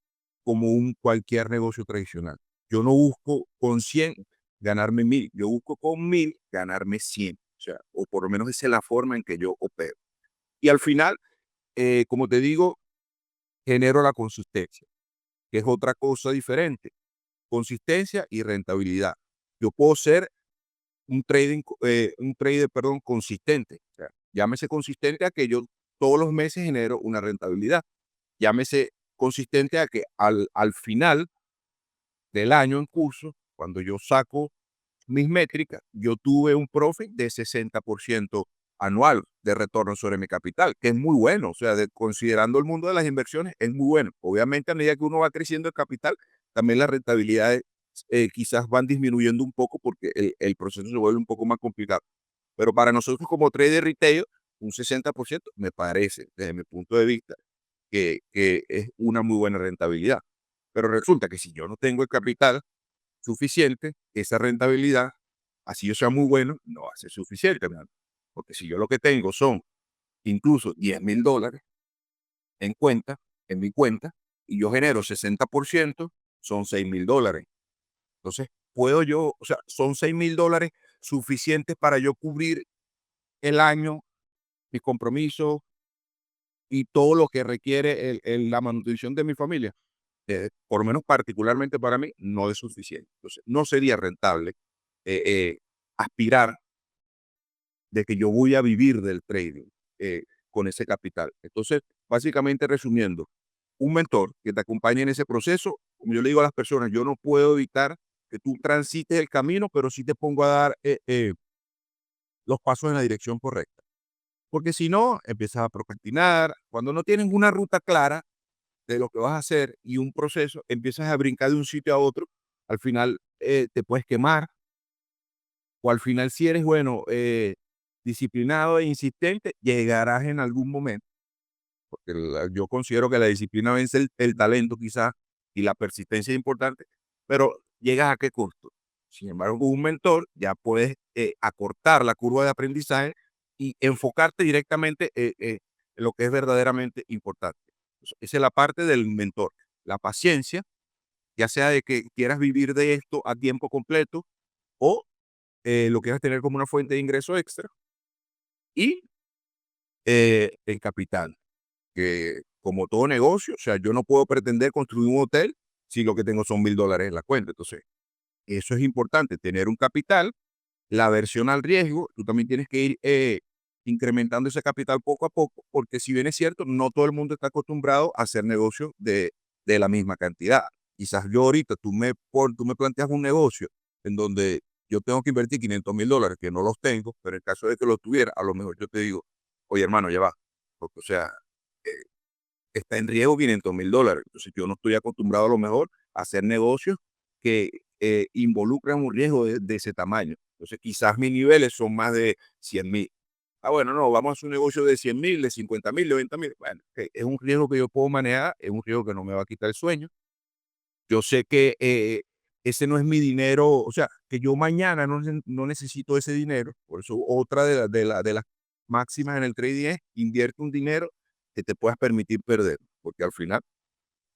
como un cualquier negocio tradicional. Yo no busco con 100 ganarme 1000, yo busco con 1000 ganarme 100. O sea, o por lo menos esa es la forma en que yo opero. Y al final, como te digo, genero la consistencia, que es otra cosa diferente. Consistencia y rentabilidad. Yo puedo ser un trader, perdón, consistente. O sea, llámese consistente a que yo todos los meses genero una rentabilidad. Llámese consistente a que al final del año en curso, cuando yo saco mis métricas, yo tuve un profit de 60% anual de retorno sobre mi capital, que es muy bueno. O sea, considerando el mundo de las inversiones, es muy bueno. Obviamente, a medida que uno va creciendo el capital, también las rentabilidades quizás van disminuyendo un poco porque el proceso se vuelve un poco más complicado. Pero para nosotros como trader retail, un 60% me parece, desde mi punto de vista, que es una muy buena rentabilidad. Pero resulta que si yo no tengo el capital suficiente, esa rentabilidad, así yo sea muy bueno, no va a ser suficiente, hermano. Porque si yo lo que tengo son incluso $10,000 en cuenta, en mi cuenta, y yo genero 60%, son $6,000. Entonces, puedo yo, o sea, son $6,000 suficientes para yo cubrir el año, mis compromisos y todo lo que requiere la manutención de mi familia. Por lo menos particularmente para mí, no es suficiente. Entonces, no sería rentable eh, eh, aspirar de que yo voy a vivir del trading con ese capital. Entonces, básicamente resumiendo, un mentor que te acompañe en ese proceso, como yo le digo a las personas, yo no puedo evitar que tú transites el camino, pero sí te pongo a dar los pasos en la dirección correcta. Porque si no, empiezas a procrastinar. Cuando no tienes una ruta clara de lo que vas a hacer y un proceso, empiezas a brincar de un sitio a otro, al final te puedes quemar, o al final si eres, bueno, disciplinado e insistente, llegarás en algún momento, porque yo considero que la disciplina vence el talento quizás y la persistencia es importante, pero llegas a qué costo. Sin embargo, con un mentor ya puedes acortar la curva de aprendizaje y enfocarte directamente en lo que es verdaderamente importante. Esa es la parte del mentor, la paciencia, ya sea de que quieras vivir de esto a tiempo completo o lo quieras tener como una fuente de ingreso extra y el capital, que como todo negocio, o sea, yo no puedo pretender construir un hotel si lo que tengo son $1,000 en la cuenta. Entonces, eso es importante, tener un capital, la versión al riesgo, tú también tienes que ir incrementando ese capital poco a poco, porque si bien es cierto, no todo el mundo está acostumbrado a hacer negocios de la misma cantidad. Quizás yo ahorita, tú me planteas un negocio en donde yo tengo que invertir $500,000, que no los tengo, pero en caso de que los tuviera, a lo mejor yo te digo, oye hermano, ya va, porque o sea, eh, está en riesgo $500,000. Entonces yo no estoy acostumbrado a lo mejor a hacer negocios que involucran un riesgo de ese tamaño. Entonces quizás mis niveles son más de 100,000. Ah, bueno, no, vamos a hacer un negocio de 100,000, de 50,000, de 20,000. Bueno, es un riesgo que yo puedo manejar, es un riesgo que no me va a quitar el sueño. Yo sé que ese no es mi dinero, o sea, que yo mañana no necesito ese dinero. Por eso otra de las máximas en el trading es invierte un dinero que te puedas permitir perder, porque al final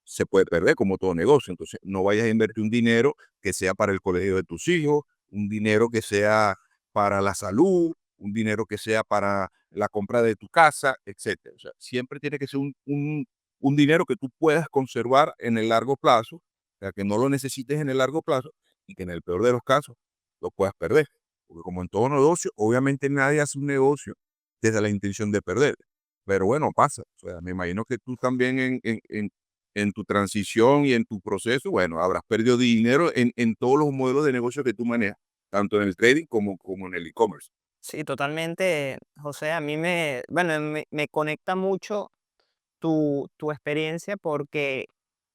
se puede perder como todo negocio. Entonces, no vayas a invertir un dinero que sea para el colegio de tus hijos, un dinero que sea para la salud, un dinero que sea para la compra de tu casa, etcétera. O sea, siempre tiene que ser un dinero que tú puedas conservar en el largo plazo, o sea, que no lo necesites en el largo plazo y que en el peor de los casos lo puedas perder. Porque como en todo negocio, obviamente nadie hace un negocio desde la intención de perder. Pero bueno, pasa. O sea, me imagino que tú también en tu transición y en tu proceso, bueno, habrás perdido dinero en todos los modelos de negocio que tú manejas, tanto en el trading como en el e-commerce. Sí, totalmente, José. A mí bueno, me conecta mucho tu experiencia porque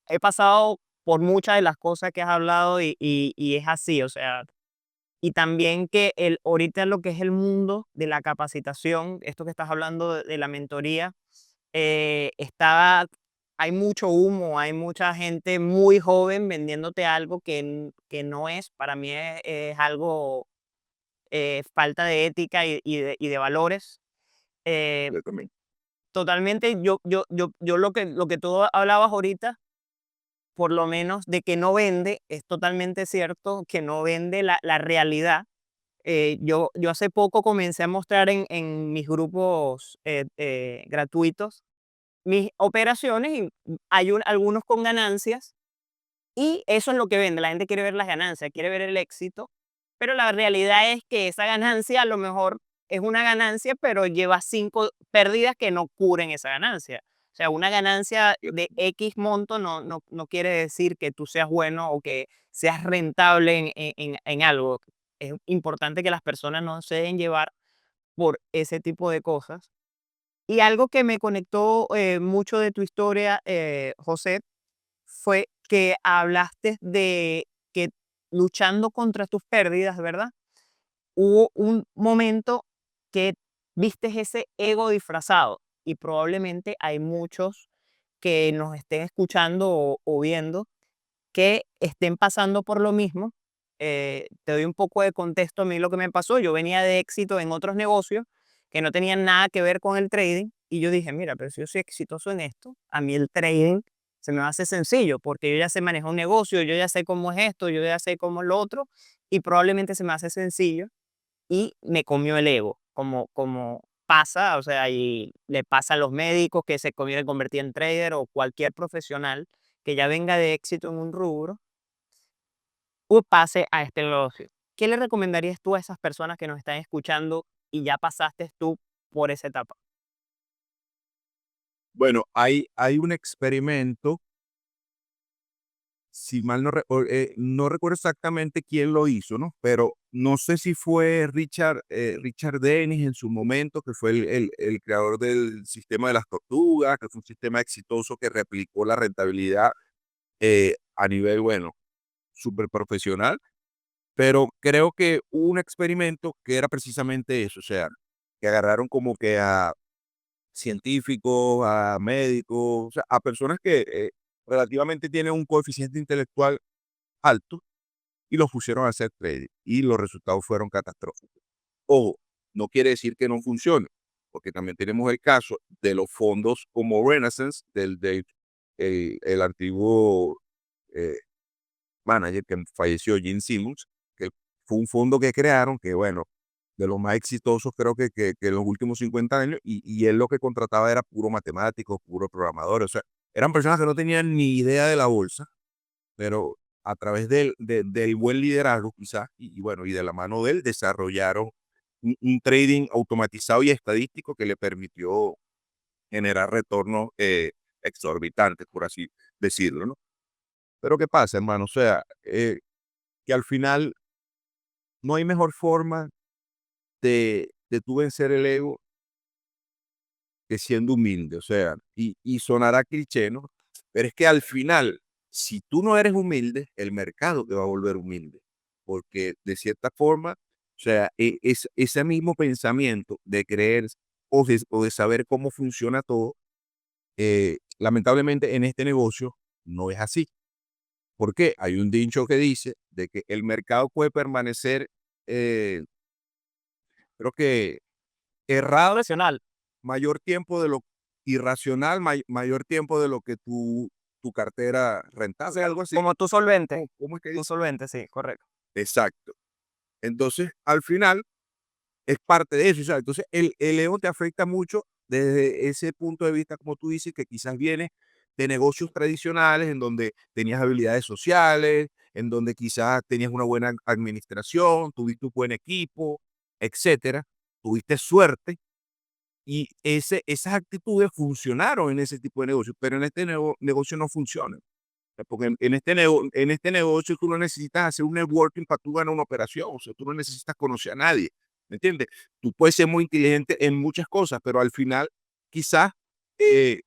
he pasado por muchas de las cosas que has hablado y es así, o sea, y también que ahorita lo que es el mundo de la capacitación, esto que estás hablando de la mentoría, hay mucho humo, hay mucha gente muy joven vendiéndote algo que no es, para mí es algo, falta de ética y de valores. Eh, Exactamente. Totalmente, yo lo que tú hablabas ahorita, por lo menos de que no vende, es totalmente cierto que no vende la realidad. Yo hace poco comencé a mostrar en mis grupos gratuitos mis operaciones y hay algunos con ganancias y eso es lo que vende. La gente quiere ver las ganancias, quiere ver el éxito, pero la realidad es que esa ganancia a lo mejor es una ganancia, pero lleva 5 pérdidas que no cubren esa ganancia. O sea, una ganancia de X monto no quiere decir que tú seas bueno o que seas rentable en algo. Es importante que las personas no se dejen llevar por ese tipo de cosas. Y algo que me conectó mucho de tu historia, José, fue que hablaste de que luchando contra tus pérdidas, ¿verdad? Hubo un momento que viste ese ego disfrazado y probablemente hay muchos que nos estén escuchando o viendo que estén pasando por lo mismo. Te doy un poco de contexto a mí lo que me pasó. Yo venía de éxito en otros negocios que no tenían nada que ver con el trading y yo dije, mira, pero si yo soy exitoso en esto, a mí el trading se me hace sencillo porque yo ya sé manejar un negocio, yo ya sé cómo es esto, yo ya sé cómo es lo otro y probablemente se me hace sencillo y me comió el ego, como pasa, o sea, y le pasa a los médicos que se quieren convertir en trader o cualquier profesional que ya venga de éxito en un rubro o pase a este negocio. ¿Qué le recomendarías tú a esas personas que nos están escuchando y ya pasaste tú por esa etapa? Bueno, hay un experimento, si mal no recuerdo exactamente quién lo hizo, ¿no? Pero no sé si fue Richard Dennis en su momento, que fue el creador del sistema de las tortugas, que fue un sistema exitoso que replicó la rentabilidad a nivel, bueno, súper profesional. Pero creo que hubo un experimento que era precisamente eso, o sea, que agarraron como que a científicos, a médicos, o sea, a personas que relativamente tienen un coeficiente intelectual alto y los pusieron a hacer trading y los resultados fueron catastróficos. Ojo, no quiere decir que no funcione, porque también tenemos el caso de los fondos como Renaissance, el antiguo eh, manager que falleció, Gene Simmons, que fue un fondo que crearon, que bueno, de los más exitosos creo que en los últimos 50 años, y él lo que contrataba era puro matemático, puro programador, o sea, eran personas que no tenían ni idea de la bolsa, pero a través del buen liderazgo quizás, y bueno, y de la mano de él, desarrollaron un trading automatizado y estadístico que le permitió generar retornos exorbitantes, por así decirlo, ¿no? Pero ¿qué pasa, hermano? O sea, que al final no hay mejor forma de tú vencer el ego que siendo humilde, o sea, y sonará cliché, ¿no? Pero es que al final, si tú no eres humilde, el mercado te va a volver humilde, porque de cierta forma, o sea, ese mismo pensamiento de creer o de saber cómo funciona todo, lamentablemente en este negocio no es así. ¿Por qué? Hay un dicho que dice de que el mercado puede permanecer, eh, creo que errado Profesional, mayor tiempo de lo irracional, mayor tiempo de lo que tu cartera rentable, algo así. como tú solvente, ¿Cómo es que tú dice? solvente, sí, correcto. Exacto. Entonces, al final, es parte de eso, ¿sabes? Entonces, el ego te afecta mucho desde ese punto de vista, como tú dices, que quizás viene de negocios tradicionales en donde tenías habilidades sociales, en donde quizás tenías una buena administración, tuviste un buen equipo, etcétera. Tuviste suerte y esas actitudes funcionaron en ese tipo de negocio, pero en este negocio no funciona. Porque en este negocio tú no necesitas hacer un networking para tú ganar una operación, o sea, tú no necesitas conocer a nadie, ¿me entiendes? Tú puedes ser muy inteligente en muchas cosas, pero al final quizás, eh,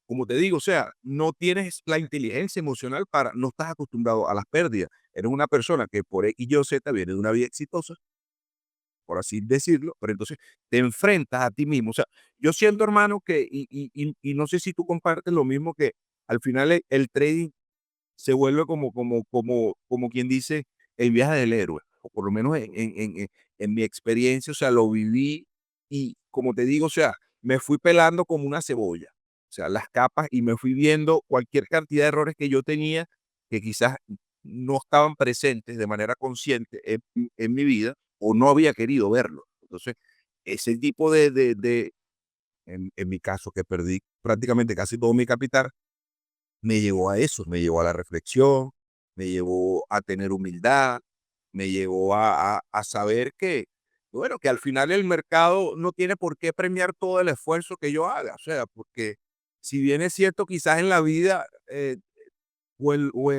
como te digo, o sea, no tienes la inteligencia emocional no estás acostumbrado a las pérdidas. Eres una persona que por X, Y o Z viene de una vida exitosa, por así decirlo, pero entonces te enfrentas a ti mismo. O sea, yo siento, hermano, que, y no sé si tú compartes lo mismo, que al final el trading se vuelve como quien dice el viaje del héroe, o por lo menos en mi experiencia, o sea, lo viví y como te digo, o sea, me fui pelando como una cebolla, o sea, las capas y me fui viendo cualquier cantidad de errores que yo tenía que quizás no estaban presentes de manera consciente en mi vida o no había querido verlo. Entonces, ese tipo en mi caso, que perdí prácticamente casi todo mi capital, me llevó a eso, me llevó a la reflexión, me llevó a tener humildad, me llevó a saber que, bueno, que al final el mercado no tiene por qué premiar todo el esfuerzo que yo haga, o sea, porque si bien es cierto, quizás en la vida o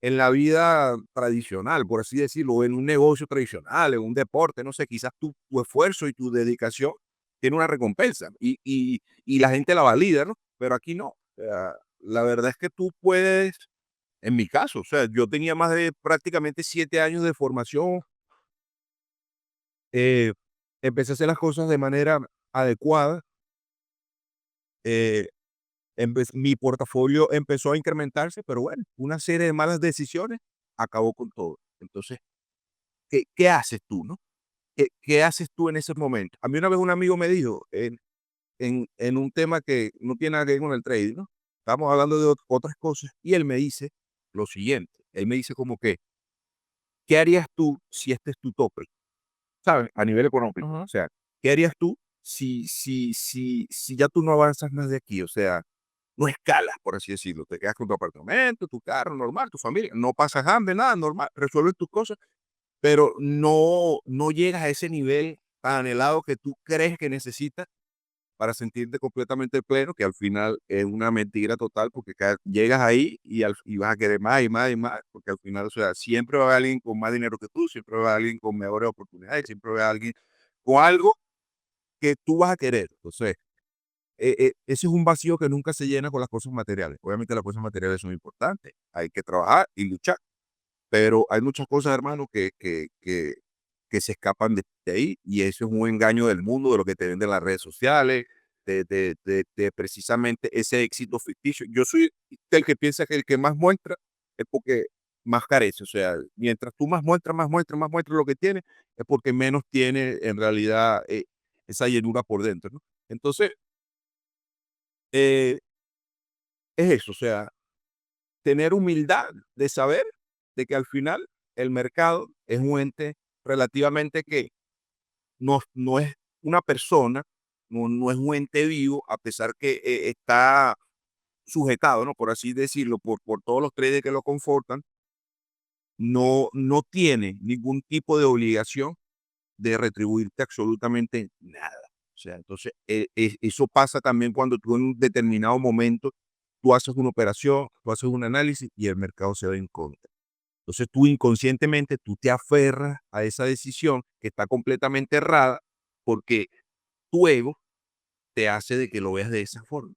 en la vida tradicional, por así decirlo, o en un negocio tradicional, en un deporte, no sé, quizás tu esfuerzo y tu dedicación tiene una recompensa y la gente la valida, ¿no? Pero aquí no. O sea, la verdad es que tú puedes, en mi caso, o sea, yo tenía más de prácticamente 7 años de formación empecé a hacer las cosas de manera adecuada. eh, Mi portafolio empezó a incrementarse, pero bueno, una serie de malas decisiones acabó con todo. Entonces, ¿qué haces tú, no? ¿Qué haces tú en ese momento? A mí una vez un amigo me dijo, en un tema que no tiene nada que ver con el trading, ¿no? Estábamos hablando de otras cosas y él me dice lo siguiente, él me dice como que, ¿qué harías tú si este es tu tope? ¿Sabes? A nivel económico. O Ujú. sea, ¿qué harías tú si ya tú no avanzas más de aquí? O sea, no escalas, por así decirlo. Te quedas con tu apartamento, tu carro normal, tu familia, no pasas hambre, nada, normal, resuelves tus cosas, pero no llegas a ese nivel tan anhelado que tú crees que necesitas para sentirte completamente pleno, que al final es una mentira total, porque llegas ahí y vas a querer más y más y más, porque al final, o sea, siempre va a haber alguien con más dinero que tú, siempre va a haber alguien con mejores oportunidades, siempre va a haber alguien con algo que tú vas a querer. Entonces, ese es un vacío que nunca se llena con las cosas materiales. Obviamente las cosas materiales son importantes, hay que trabajar y luchar, pero hay muchas cosas, hermano, que se escapan de ahí, y eso es un engaño del mundo, de lo que te venden las redes sociales, de precisamente ese éxito ficticio. Yo soy el que piensa que el que más muestra es porque más carece. O sea, mientras tú más muestras, más muestras, más muestras lo que tienes, es porque menos tiene en realidad esa llenura por dentro, ¿no? Entonces, eh, es eso, o sea, tener humildad de saber de que al final el mercado es un ente relativamente que no es una persona, no es un ente vivo, a pesar que está sujetado, ¿no? Por así decirlo, por todos los traders que lo confortan, no tiene ningún tipo de obligación de retribuirte absolutamente nada. O sea, entonces, eso pasa también cuando tú en un determinado momento, tú haces una operación, tú haces un análisis y el mercado se va en contra. Entonces tú inconscientemente, tú te aferras a esa decisión que está completamente errada, porque tu ego te hace de que lo veas de esa forma.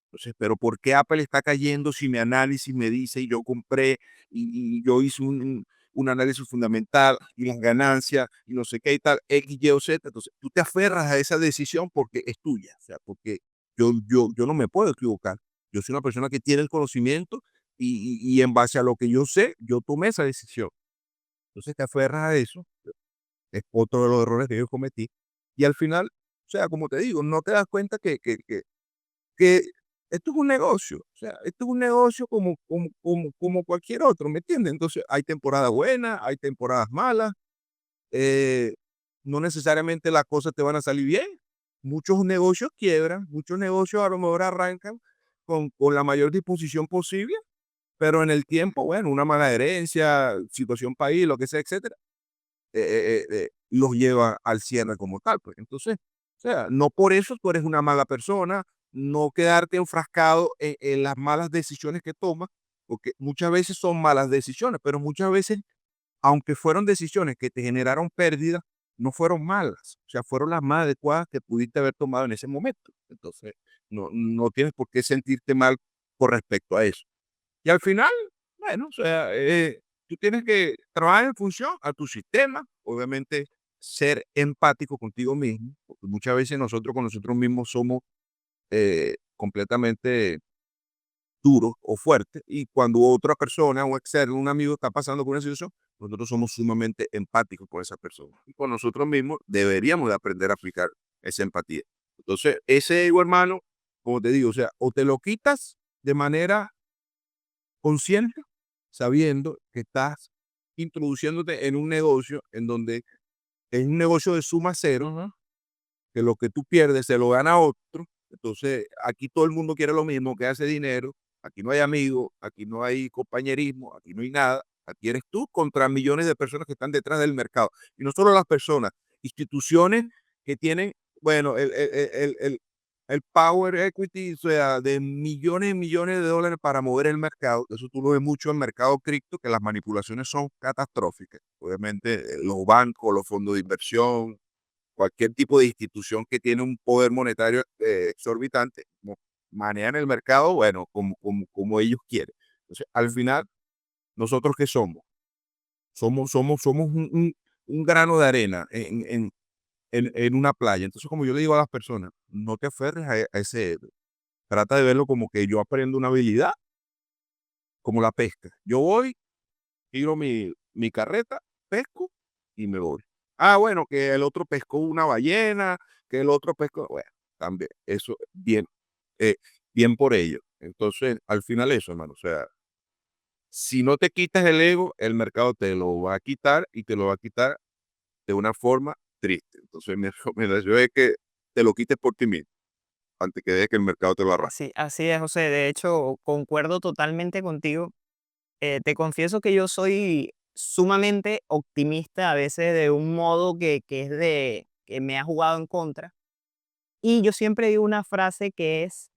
Entonces, pero ¿por qué Apple está cayendo si mi análisis me dice y yo compré y yo hice un análisis fundamental y las ganancias y no sé qué y tal, X, Y o Z? Entonces, tú te aferras a esa decisión porque es tuya, o sea, porque yo no me puedo equivocar. Yo soy una persona que tiene el conocimiento y en base a lo que yo sé, yo tomé esa decisión. Entonces te aferras a eso, es otro de los errores que yo cometí. Y al final, o sea, como te digo, no te das cuenta que esto es un negocio, o sea, esto es un negocio como cualquier otro, ¿me entiendes? Entonces, hay temporadas buenas, hay temporadas malas, eh, no necesariamente las cosas te van a salir bien. Muchos negocios quiebran, muchos negocios a lo mejor arrancan con la mayor disposición posible, pero en el tiempo, bueno, una mala herencia, situación país, lo que sea, etcétera, los lleva al cierre como tal, pues. Entonces, o sea, no por eso tú eres una mala persona, no quedarte enfrascado en las malas decisiones que tomas, porque muchas veces son malas decisiones, pero muchas veces, aunque fueron decisiones que te generaron pérdida, no fueron malas, o sea, fueron las más adecuadas que pudiste haber tomado en ese momento. Entonces, no tienes por qué sentirte mal con respecto a eso. Y al final, bueno, o sea, tú tienes que trabajar en función a tu sistema, obviamente ser empático contigo mismo, porque muchas veces nosotros con nosotros mismos somos completamente duros o fuertes, y cuando otra persona, un externo, un amigo está pasando por una situación, nosotros somos sumamente empáticos con esa persona. Y con nosotros mismos deberíamos de aprender a aplicar esa empatía. Entonces, ese ego, hermano, como te digo, o sea, o te lo quitas de manera consciente, sabiendo que estás introduciéndote en un negocio en donde es un negocio de suma cero, Ujú. que lo que tú pierdes se lo gana otro. Entonces, aquí todo el mundo quiere lo mismo, que hace dinero. Aquí no hay amigos, aquí no hay compañerismo, aquí no hay nada. Aquí eres tú contra millones de personas que están detrás del mercado. Y no solo las personas, instituciones que tienen, bueno, el power equity, o sea, de millones y millones de dólares para mover el mercado. Eso tú lo ves mucho en el mercado cripto, que las manipulaciones son catastróficas. Obviamente, los bancos, los fondos de inversión, cualquier tipo de institución que tiene un poder monetario exorbitante, manejan el mercado, bueno, como ellos quieren. Entonces, al final, ¿nosotros qué somos? Somos un grano de arena en una playa. Entonces, como yo le digo a las personas, no te aferres a ese ego. Trata de verlo como que yo aprendo una habilidad, como la pesca. Yo voy, tiro mi carreta, pesco y me voy. Ah, bueno, que el otro pescó una ballena, que el otro pescó, bueno, también, eso, bien, eh, bien por ello. Entonces, al final eso, hermano, o sea, si no te quitas el ego, el mercado te lo va a quitar y te lo va a quitar de una forma triste. Entonces, mi recomendación es que te lo quites por ti mismo, antes que dejes que el mercado te lo arrastre. Así es, José. De hecho, concuerdo totalmente contigo. Te confieso que yo soy sumamente optimista, a veces de un modo que es que me ha jugado en contra. Y yo siempre digo una frase que es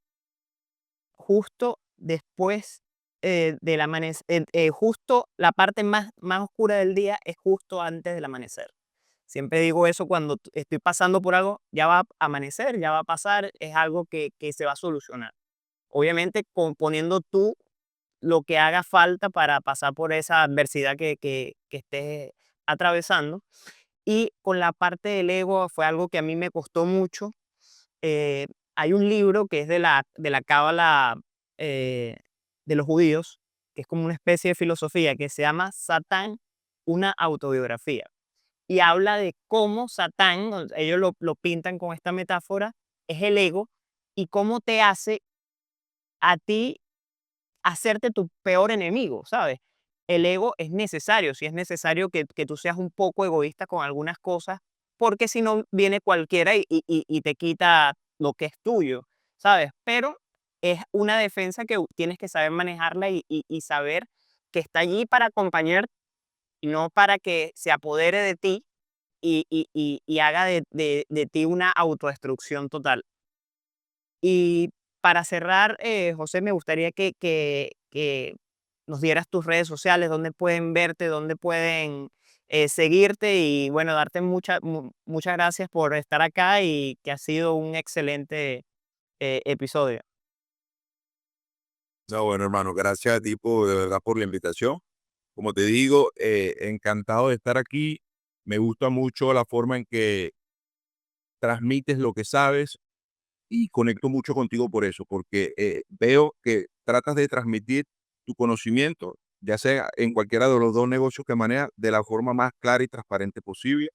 justo después del amanecer, justo la parte más oscura del día es justo antes del amanecer. Siempre digo eso cuando estoy pasando por algo, ya va a amanecer, ya va a pasar, es algo que se va a solucionar. Obviamente poniendo tú lo que haga falta para pasar por esa adversidad que estés atravesando. Y con la parte del ego fue algo que a mí me costó mucho. eh, Hay un libro que es de la cábala de los judíos, que es como una especie de filosofía que se llama Satán, una autobiografía. Y habla de cómo Satán, ellos lo pintan con esta metáfora, es el ego y cómo te hace a ti hacerte tu peor enemigo, ¿sabes? El ego es necesario, si es necesario que tú seas un poco egoísta con algunas cosas, porque si no viene cualquiera y te quita lo que es tuyo, ¿sabes? Pero es una defensa que tienes que saber manejarla y saber que está allí para acompañar y no para que se apodere de ti y haga de ti una autodestrucción total. Y para cerrar, José, me gustaría que nos dieras tus redes sociales, dónde pueden verte, dónde pueden seguirte y bueno, darte muchas gracias por estar acá y que ha sido un excelente episodio. No, bueno, hermano, gracias a ti de verdad por la invitación. Como te digo, encantado de estar aquí. Me gusta mucho la forma en que transmites lo que sabes y conecto mucho contigo por eso, porque veo que tratas de transmitir tu conocimiento, ya sea en cualquiera de los dos negocios que manejas, de la forma más clara y transparente posible.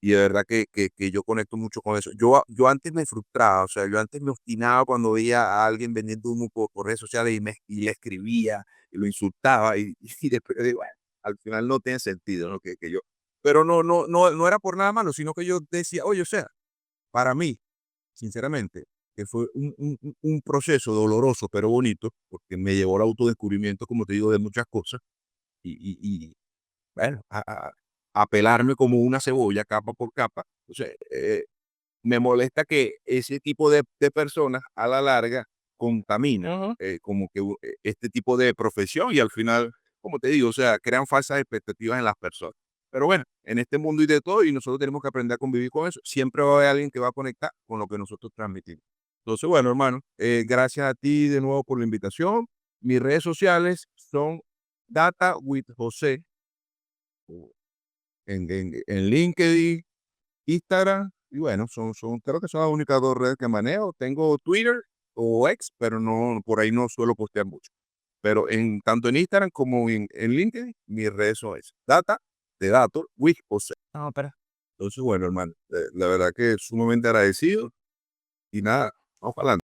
Y de verdad que yo conecto mucho con eso. Yo antes me frustraba, o sea, yo antes me obstinaba cuando veía a alguien vendiendo humo por redes sociales y le escribía y lo insultaba y después yo digo, bueno, al final no tiene sentido, ¿no? Que yo, pero no era por nada malo, sino que yo decía, oye, o sea, para mí, sinceramente, que fue un proceso doloroso, pero bonito, porque me llevó al autodescubrimiento, como te digo, de muchas cosas y bueno, a pelarme como una cebolla capa por capa. O sea, me molesta que ese tipo de personas a la larga contamina Ujú. como que este tipo de profesión y al final, como te digo, o sea, crean falsas expectativas en las personas. Pero bueno, en este mundo y de todo, y nosotros tenemos que aprender a convivir con eso, siempre va a haber alguien que va a conectar con lo que nosotros transmitimos. Entonces, bueno, hermano, gracias a ti de nuevo por la invitación. Mis redes sociales son Data with José en LinkedIn, Instagram, y bueno, creo que son las únicas dos redes que manejo. Tengo Twitter o X, pero no, por ahí no suelo postear mucho. Pero tanto en Instagram como en LinkedIn, mis redes son esas. Data de datos, with José. No, pero Entonces, bueno, hermano, la verdad que sumamente agradecido y nada, vamos para adelante.